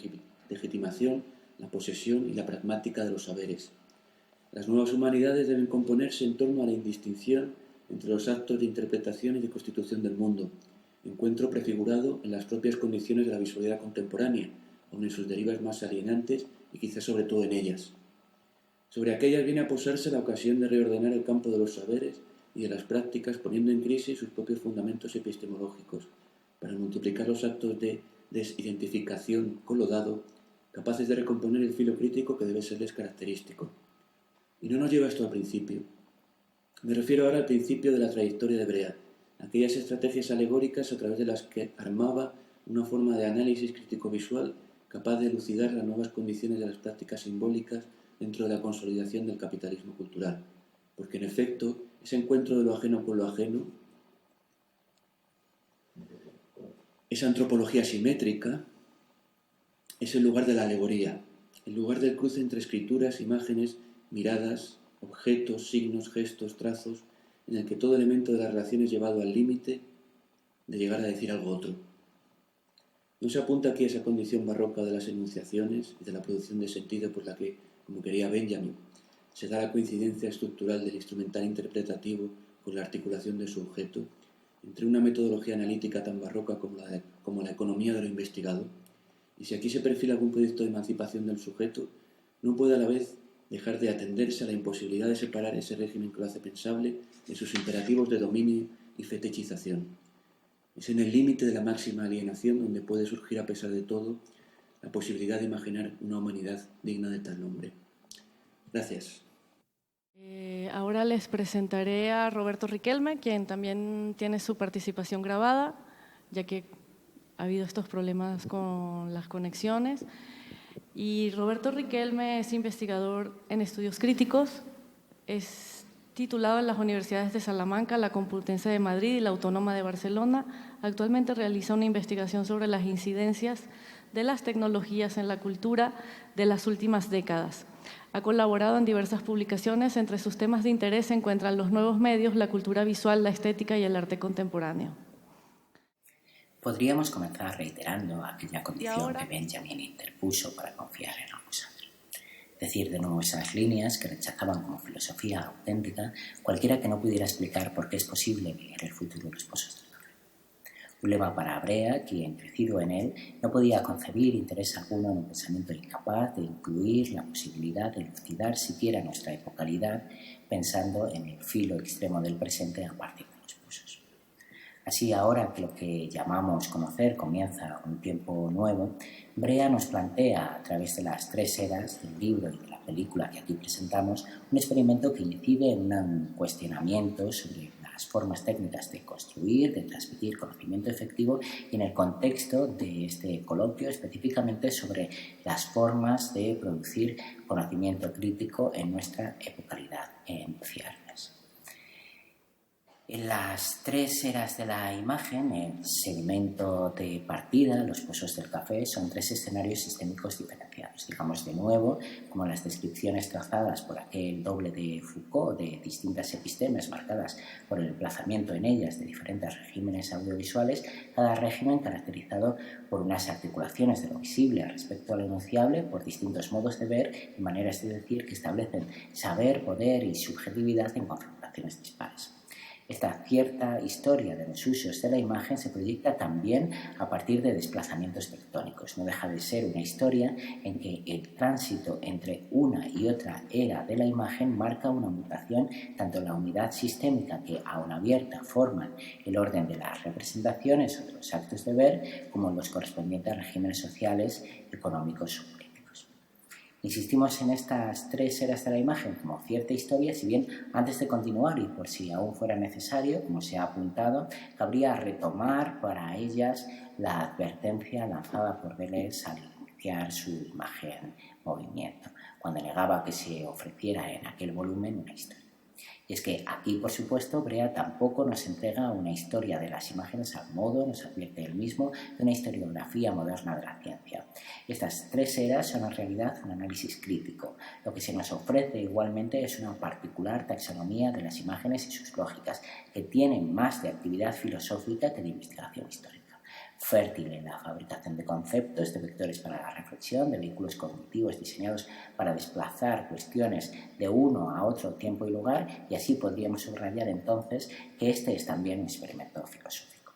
legitimación, la posesión y la pragmática de los saberes. Las nuevas humanidades deben componerse en torno a la indistinción entre los actos de interpretación y de constitución del mundo, encuentro prefigurado en las propias condiciones de la visualidad contemporánea, aun en sus derivas más alienantes y quizás sobre todo en ellas. Sobre aquellas viene a posarse la ocasión de reordenar el campo de los saberes y de las prácticas, poniendo en crisis sus propios fundamentos epistemológicos, para multiplicar los actos de desidentificación con lo dado, capaces de recomponer el filo crítico que debe serles característico. Y no nos lleva esto al principio. Me refiero ahora al principio de la trayectoria de Brea, aquellas estrategias alegóricas a través de las que armaba una forma de análisis crítico-visual capaz de elucidar las nuevas condiciones de las prácticas simbólicas dentro de la consolidación del capitalismo cultural. Porque, en efecto, ese encuentro de lo ajeno con lo ajeno, esa antropología simétrica, es el lugar de la alegoría, el lugar del cruce entre escrituras, imágenes, miradas, objetos, signos, gestos, trazos, en el que todo elemento de la relación es llevado al límite de llegar a decir algo otro. No se apunta aquí a esa condición barroca de las enunciaciones y de la producción de sentido por la que, como quería Benjamin, se da la coincidencia estructural del instrumental interpretativo con la articulación de su objeto, entre una metodología analítica tan barroca como la economía de lo investigado, y si aquí se perfila algún proyecto de emancipación del sujeto, no puede a la vez dejar de atenderse a la imposibilidad de separar ese régimen que lo hace pensable de sus imperativos de dominio y fetichización. Es en el límite de la máxima alienación donde puede surgir a pesar de todo la posibilidad de imaginar una humanidad digna de tal nombre. Gracias. Ahora les presentaré a Roberto Riquelme, quien también tiene su participación grabada, ya que ha habido estos problemas con las conexiones. Y Roberto Riquelme es investigador en estudios críticos, es titulado en las universidades de Salamanca, la Complutense de Madrid y la Autónoma de Barcelona. Actualmente realiza una investigación sobre las incidencias de las tecnologías en la cultura de las últimas décadas. Ha colaborado en diversas publicaciones. Entre sus temas de interés se encuentran los nuevos medios, la cultura visual, la estética y el arte contemporáneo. Podríamos comenzar reiterando aquella condición que Benjamin interpuso para confiar en la acusador. decir de nuevo esas líneas que rechazaban como filosofía auténtica cualquiera que no pudiera explicar por qué es posible leer el futuro de los pozos del café. Un lema para Brea, quien, crecido en él, no podía concebir interés alguno en un pensamiento incapaz de incluir la posibilidad de elucidar siquiera nuestra epocalidad, pensando en el filo extremo del presente a partir de los pozos. Así, ahora que lo que llamamos conocer comienza un tiempo nuevo, Brea nos plantea, a través de las 3 eras del libro y de la película que aquí presentamos, un experimento que incide en un cuestionamiento sobre las formas técnicas de construir, de transmitir conocimiento efectivo y en el contexto de este coloquio específicamente sobre las formas de producir conocimiento crítico en nuestra epocalidad en ciernes. En las 3 eras de la imagen, el segmento de partida, los pozos del café, son 3 escenarios sistémicos diferenciados. Digamos de nuevo, como las descripciones trazadas por aquel doble de Foucault de distintas epistemes marcadas por el emplazamiento en ellas de diferentes regímenes audiovisuales, cada régimen caracterizado por unas articulaciones de lo visible respecto a lo enunciable, por distintos modos de ver y maneras de decir que establecen saber, poder y subjetividad en configuraciones dispares. Esta cierta historia de los usos de la imagen se proyecta también a partir de desplazamientos tectónicos. No deja de ser una historia en que el tránsito entre una y otra era de la imagen marca una mutación tanto en la unidad sistémica que, aún abierta, forman el orden de las representaciones o de los actos de ver, como en los correspondientes regímenes sociales, económicos o políticos. Insistimos en estas 3 eras de la imagen como cierta historia, si bien antes de continuar y por si aún fuera necesario, como se ha apuntado, cabría retomar para ellas la advertencia lanzada por Deleuze al iniciar su imagen movimiento, cuando negaba que se ofreciera en aquel volumen una historia. Y es que aquí, por supuesto, Brea tampoco nos entrega una historia de las imágenes al modo, nos advierte él mismo, de una historiografía moderna de la ciencia. Estas 3 eras son en realidad un análisis crítico. Lo que se nos ofrece igualmente es una particular taxonomía de las imágenes y sus lógicas, que tienen más de actividad filosófica que de investigación histórica. Fértil en la fabricación de conceptos, de vectores para la reflexión, de vehículos cognitivos diseñados para desplazar cuestiones de uno a otro tiempo y lugar, y así podríamos subrayar entonces que este es también un experimento filosófico.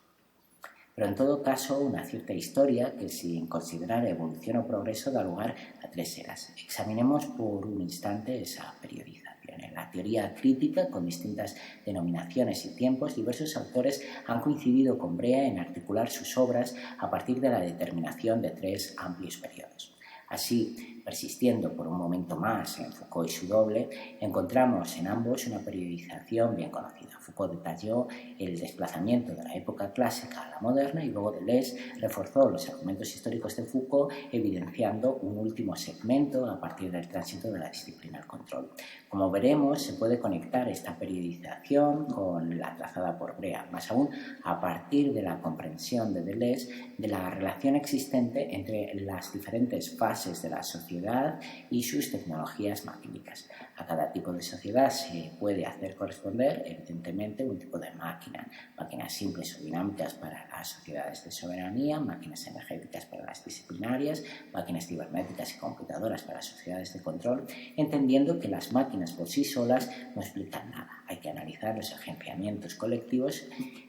Pero en todo caso, una cierta historia que, sin considerar evolución o progreso, da lugar a 3 eras. Examinemos por un instante esa periodización. En la teoría crítica, con distintas denominaciones y tiempos, diversos autores han coincidido con Brea en articular sus obras a partir de la determinación de 3 amplios periodos. Así, persistiendo por un momento más en Foucault y su doble, encontramos en ambos una periodización bien conocida. Foucault detalló el desplazamiento de la época clásica a la moderna y luego Deleuze reforzó los argumentos históricos de Foucault, evidenciando un último segmento a partir del tránsito de la disciplina al control. Como veremos, se puede conectar esta periodización con la trazada por Brea, más aún a partir de la comprensión de Deleuze de la relación existente entre las diferentes fases de la sociedad y sus tecnologías maquínicas. A cada tipo de sociedad se puede hacer corresponder, evidentemente, un tipo de máquina. Máquinas simples o dinámicas para las sociedades de soberanía, máquinas energéticas para las disciplinarias, máquinas cibernéticas y computadoras para las sociedades de control, entendiendo que las máquinas por sí solas no explican nada. Hay que analizar los agenciamientos colectivos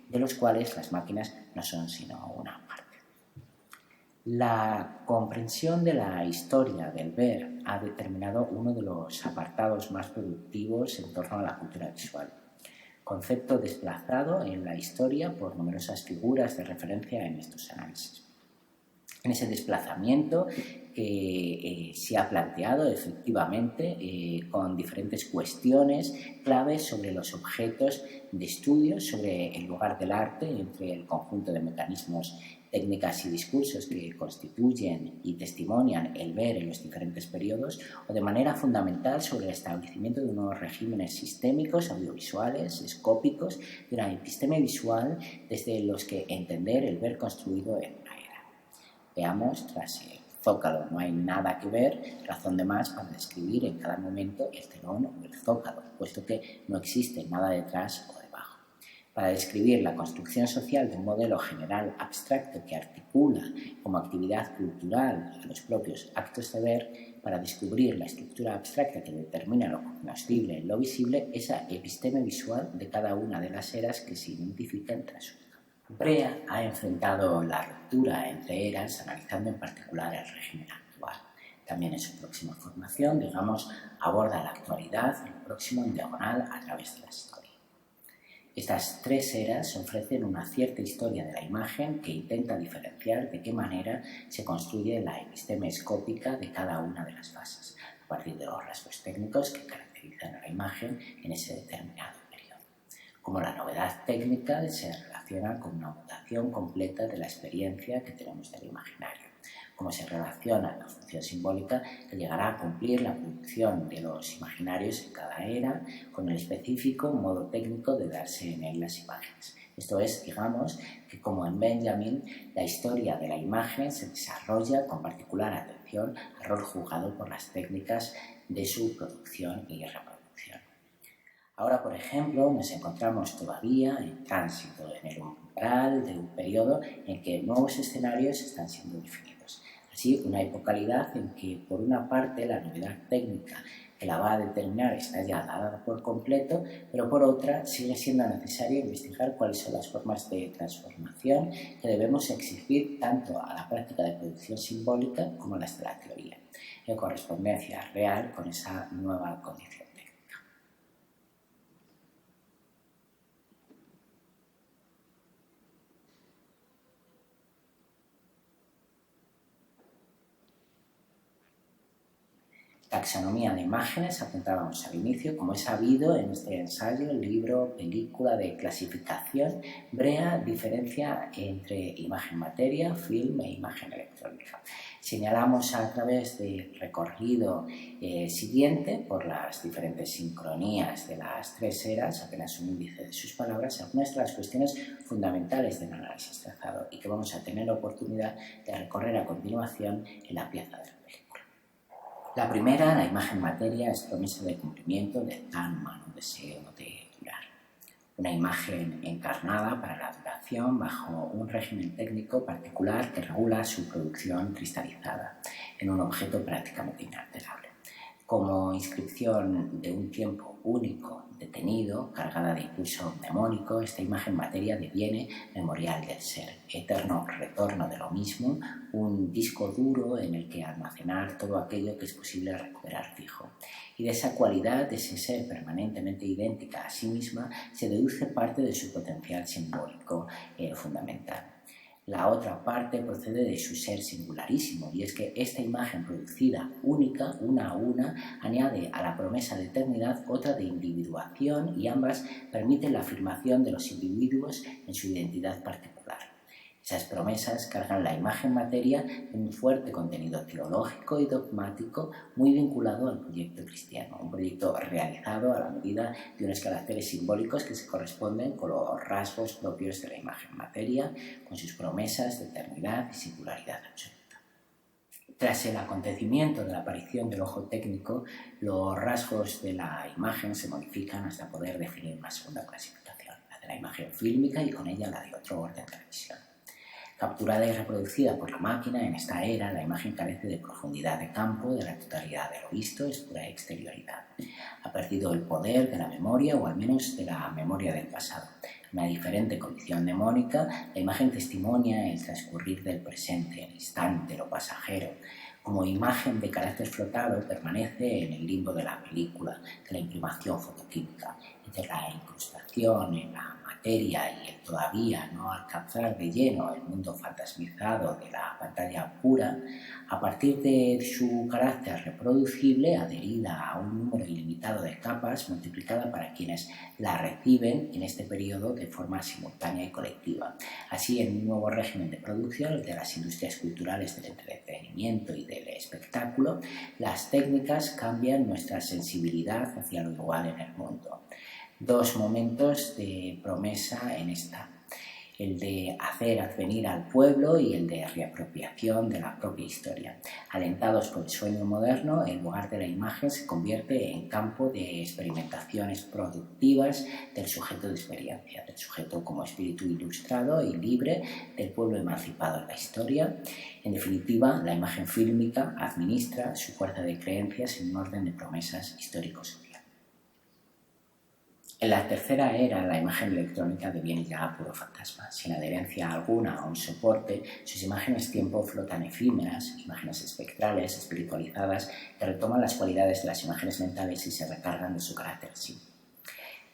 de los cuales las máquinas no son sino una parte. La comprensión de la historia del ver ha determinado uno de los apartados más productivos en torno a la cultura visual. Concepto desplazado en la historia por numerosas figuras de referencia en estos análisis. En ese desplazamiento que se ha planteado efectivamente con diferentes cuestiones claves sobre los objetos de estudio, sobre el lugar del arte entre el conjunto de mecanismos, técnicas y discursos que constituyen y testimonian el ver en los diferentes periodos, o de manera fundamental sobre el establecimiento de unos regímenes sistémicos, audiovisuales, escópicos, de una episteme visual desde los que entender el ver construido en una era. Veamos, tras el zócalo no hay nada que ver, razón de más para describir en cada momento el telón o el zócalo, puesto que no existe nada detrás o debajo. Para describir la construcción social de un modelo general abstracto que articula como actividad cultural a los propios actos de ver, para descubrir la estructura abstracta que determina lo cognoscible y lo visible, esa episteme visual de cada una de las eras que se identifican tras una. Brea ha enfrentado la ruptura entre eras, analizando en particular el régimen actual. También en su próxima formación, digamos, aborda la actualidad, lo próximo en diagonal a través de la historia. Estas tres eras ofrecen una cierta historia de la imagen que intenta diferenciar de qué manera se construye la episteme escópica de cada una de las fases, a partir de los rasgos técnicos que caracterizan a la imagen en ese determinado periodo. Como la novedad técnica se relaciona con una mutación completa de la experiencia que tenemos del imaginario, como se relaciona la función simbólica que llegará a cumplir la producción de los imaginarios en cada era con el específico modo técnico de darse en él las imágenes. Esto es, digamos, que como en Benjamin, la historia de la imagen se desarrolla con particular atención al rol jugado por las técnicas de su producción y reproducción. Ahora, por ejemplo, nos encontramos todavía en tránsito, en el umbral de un periodo en que nuevos escenarios están siendo definidos. Así, una epocalidad en que, por una parte, la novedad técnica que la va a determinar está ya dada por completo, pero por otra, sigue siendo necesario investigar cuáles son las formas de transformación que debemos exigir tanto a la práctica de producción simbólica como a las de la teoría, en correspondencia real con esa nueva condición. Taxonomía de imágenes, apuntábamos al inicio, como es sabido en este ensayo, libro, película de clasificación, Brea diferencia entre imagen-materia, film e imagen electrónica. Señalamos a través del recorrido siguiente, por las diferentes sincronías de las tres eras, apenas un índice de sus palabras, algunas de las cuestiones fundamentales del análisis trazado y que vamos a tener la de recorrer a continuación en la pieza de la película. La primera, la imagen-materia, es promesa de cumplimiento del tan humano deseo de durar. Una imagen encarnada para la duración bajo un régimen técnico particular que regula su producción cristalizada en un objeto prácticamente inalterable. Como inscripción de un tiempo único, detenido, cargada de impulso mnemónico, esta imagen-materia deviene memorial del ser, eterno retorno de lo mismo, un disco duro en el que almacenar todo aquello que es posible recuperar fijo. Y de esa cualidad, de ese ser permanentemente idéntica a sí misma, se deduce parte de su potencial simbólico fundamental. La otra parte procede de su ser singularísimo, y es que esta imagen producida única, una a una, añade a la promesa de eternidad otra de individuación, y ambas permiten la afirmación de los individuos en su identidad particular. Esas promesas cargan la imagen-materia de un fuerte contenido teológico y dogmático muy vinculado al proyecto cristiano, un proyecto realizado a la medida de unos caracteres simbólicos que se corresponden con los rasgos propios de la imagen-materia, con sus promesas de eternidad y singularidad absoluta. Tras el acontecimiento de la aparición del ojo técnico, los rasgos de la imagen se modifican hasta poder definir una segunda clasificación, la de la imagen fílmica y con ella la de otro orden de visión. Capturada y reproducida por la máquina, en esta era la imagen carece de profundidad de campo, de la totalidad de lo visto, es pura exterioridad. Ha perdido el poder de la memoria, o al menos de la memoria del pasado. En una diferente condición mnemónica, la imagen testimonia el transcurrir del presente, el instante, lo pasajero. Como imagen de carácter flotado, permanece en el limbo de la película, de la imprimación fotoquímica, entre la incrustación en la materia y el todavía no alcanzar de lleno el mundo fantasmizado de la pantalla pura. A partir de su carácter reproducible, adherida a un número ilimitado de capas, multiplicada para quienes la reciben en este periodo de forma simultánea y colectiva. Así, en un nuevo régimen de producción, el de las industrias culturales del entretenimiento y del espectáculo, las técnicas cambian nuestra sensibilidad hacia lo igual en el mundo. Dos momentos de promesa en esta. el de hacer advenir al pueblo y el de reapropiación de la propia historia. Alentados por el sueño moderno, el lugar de la imagen se convierte en campo de experimentaciones productivas del sujeto de experiencia, del sujeto como espíritu ilustrado y libre del pueblo emancipado en la historia. En definitiva, la imagen fílmica administra su fuerza de creencias en un orden de promesas histórico-social. En la tercera era, la imagen electrónica deviene ya puro fantasma. Sin adherencia alguna a un soporte, sus imágenes tiempo flotan efímeras, imágenes espectrales, espiritualizadas, que retoman las cualidades de las imágenes mentales y se recargan de su carácter sí.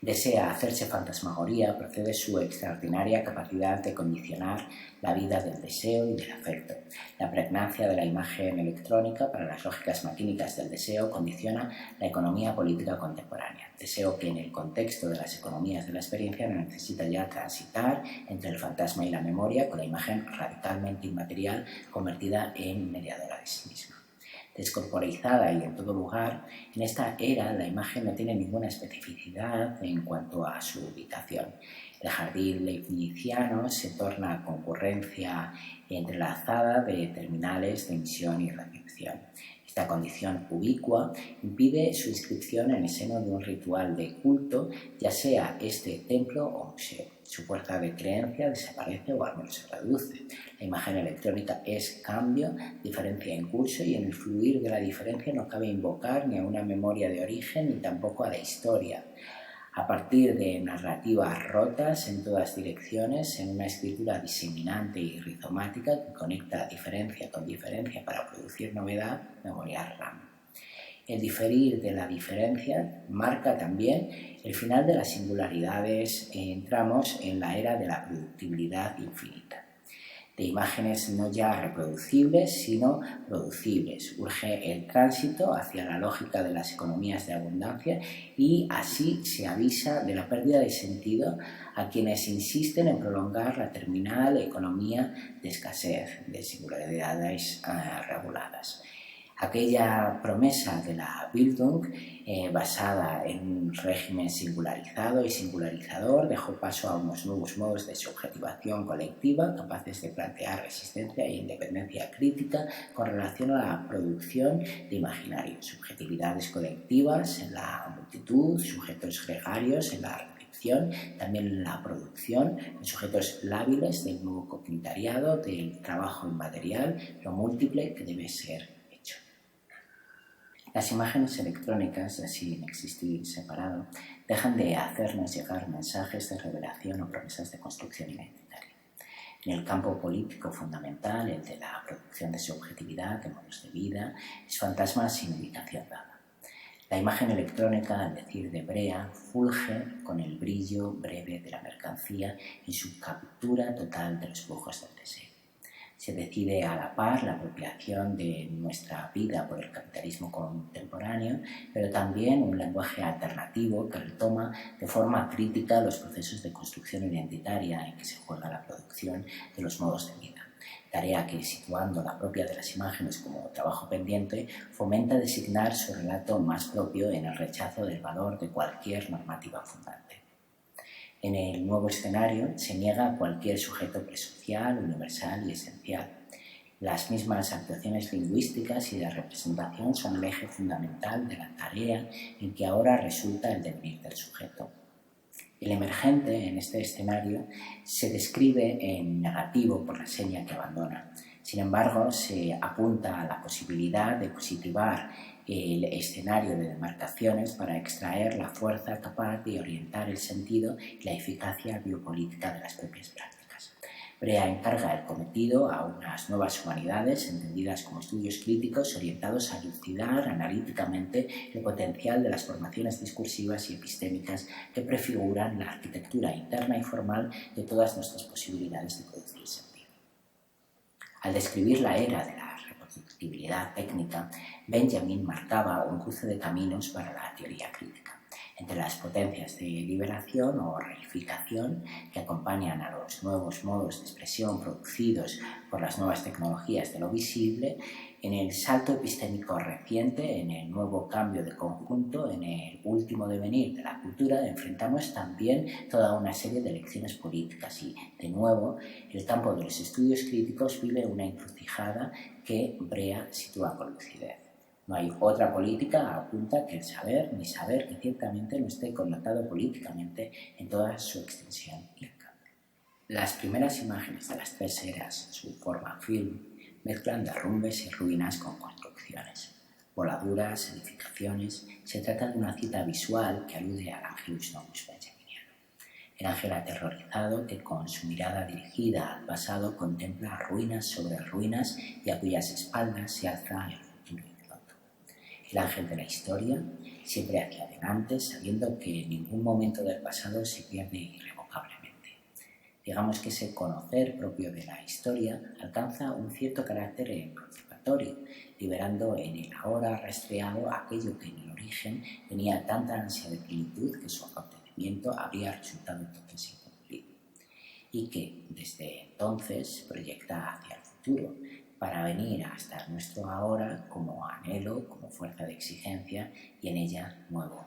Desea hacerse fantasmagoría, procede su extraordinaria capacidad de condicionar la vida del deseo y del afecto. La pregnancia de la imagen electrónica para las lógicas maquínicas del deseo condiciona la economía política contemporánea. Deseo que en el contexto de las economías de la experiencia no necesita ya transitar entre el fantasma y la memoria con la imagen radicalmente inmaterial convertida en mediadora de sí misma. Descorporizada y en todo lugar, en esta era la imagen no tiene ninguna especificidad en cuanto a su ubicación. El jardín leibniziano se torna concurrencia entrelazada de terminales de emisión y recepción. Esta condición ubicua impide su inscripción en el seno de un ritual de culto, ya sea este templo o museo. Su fuerza de creencia desaparece o al menos se reduce. La imagen electrónica es cambio, diferencia en curso, y en el fluir de la diferencia no cabe invocar ni a una memoria de origen ni tampoco a la historia. A partir de narrativas rotas en todas direcciones, en una escritura diseminante y rizomática que conecta diferencia con diferencia para producir novedad, memoria RAM. El diferir de la diferencia marca también el final de las singularidades. Entramos en la era de la productibilidad infinita, de imágenes no ya reproducibles, sino producibles. Urge el tránsito hacia la lógica de las economías de abundancia y así se avisa de la pérdida de sentido a quienes insisten en prolongar la terminal economía de escasez, de singularidades reguladas. Aquella promesa de la Bildung, basada en un régimen singularizado y singularizador, dejó paso a unos nuevos modos de subjetivación colectiva capaces de plantear resistencia e independencia crítica con relación a la producción de imaginarios, subjetividades colectivas en la multitud, sujetos gregarios en la recepción, también en la producción, en sujetos lábiles del nuevo comunitariado, del trabajo inmaterial, lo múltiple que debe ser. Las imágenes electrónicas, así en existir separado, dejan de hacernos llegar mensajes de revelación o promesas de construcción identitaria. En el campo político fundamental, el de la producción de subjetividad, de modos de vida, es fantasma sin ubicación dada. La imagen electrónica, al decir de Brea, fulge con el brillo breve de la mercancía en su captura total de los flujos del deseo. Se decide a la par la apropiación de nuestra vida por el capitalismo contemporáneo, pero también un lenguaje alternativo que retoma de forma crítica los procesos de construcción identitaria en que se juega la producción de los modos de vida. Tarea que, situando la propia de las imágenes como trabajo pendiente, fomenta designar su relato más propio en el rechazo del valor de cualquier normativa fundante. En el nuevo escenario se niega cualquier sujeto presocial, universal y esencial. Las mismas actuaciones lingüísticas y de representación son el eje fundamental de la tarea en que ahora resulta el devenir del sujeto. El emergente en este escenario se describe en negativo por la seña que abandona. Sin embargo, se apunta a la posibilidad de positivar el escenario de demarcaciones para extraer la fuerza capaz de orientar el sentido y la eficacia biopolítica de las propias prácticas. Brea encarga el cometido a unas nuevas humanidades entendidas como estudios críticos orientados a dilucidar analíticamente el potencial de las formaciones discursivas y epistémicas que prefiguran la arquitectura interna y formal de todas nuestras posibilidades de producir sentido. Al describir la era de la reproductibilidad técnica, Benjamin marcaba un cruce de caminos para la teoría crítica, entre las potencias de liberación o reificación que acompañan a los nuevos modos de expresión producidos por las nuevas tecnologías de lo visible En el salto epistémico reciente, en el nuevo cambio de conjunto, en el último devenir de la cultura, enfrentamos también toda una serie de lecciones políticas y, de nuevo, el campo de los estudios críticos vive una encrucijada que Brea sitúa con lucidez. No hay otra política apunta que el saber, ni saber que ciertamente no esté connotado políticamente en toda su extensión y alcance. Las primeras imágenes de las tres eras, su forma film, mezclan derrumbes y ruinas con construcciones, voladuras, edificaciones. Se trata de una cita visual que alude al Angelus Novus benjaminiano. El ángel aterrorizado que con su mirada dirigida al pasado contempla ruinas sobre ruinas y a cuyas espaldas se alza el futuro incierto. El ángel de la historia, siempre hacia adelante, sabiendo que en ningún momento del pasado se pierde irrevocablemente. Digamos que ese conocer propio de la historia alcanza un cierto carácter emancipatorio, liberando en el ahora rastreado aquello que en el origen tenía tanta ansia de plenitud que su acontecimiento habría resultado entonces incumplido, y que desde entonces proyecta hacia el futuro, para venir hasta nuestro ahora como anhelo, como fuerza de exigencia y en ella nuevo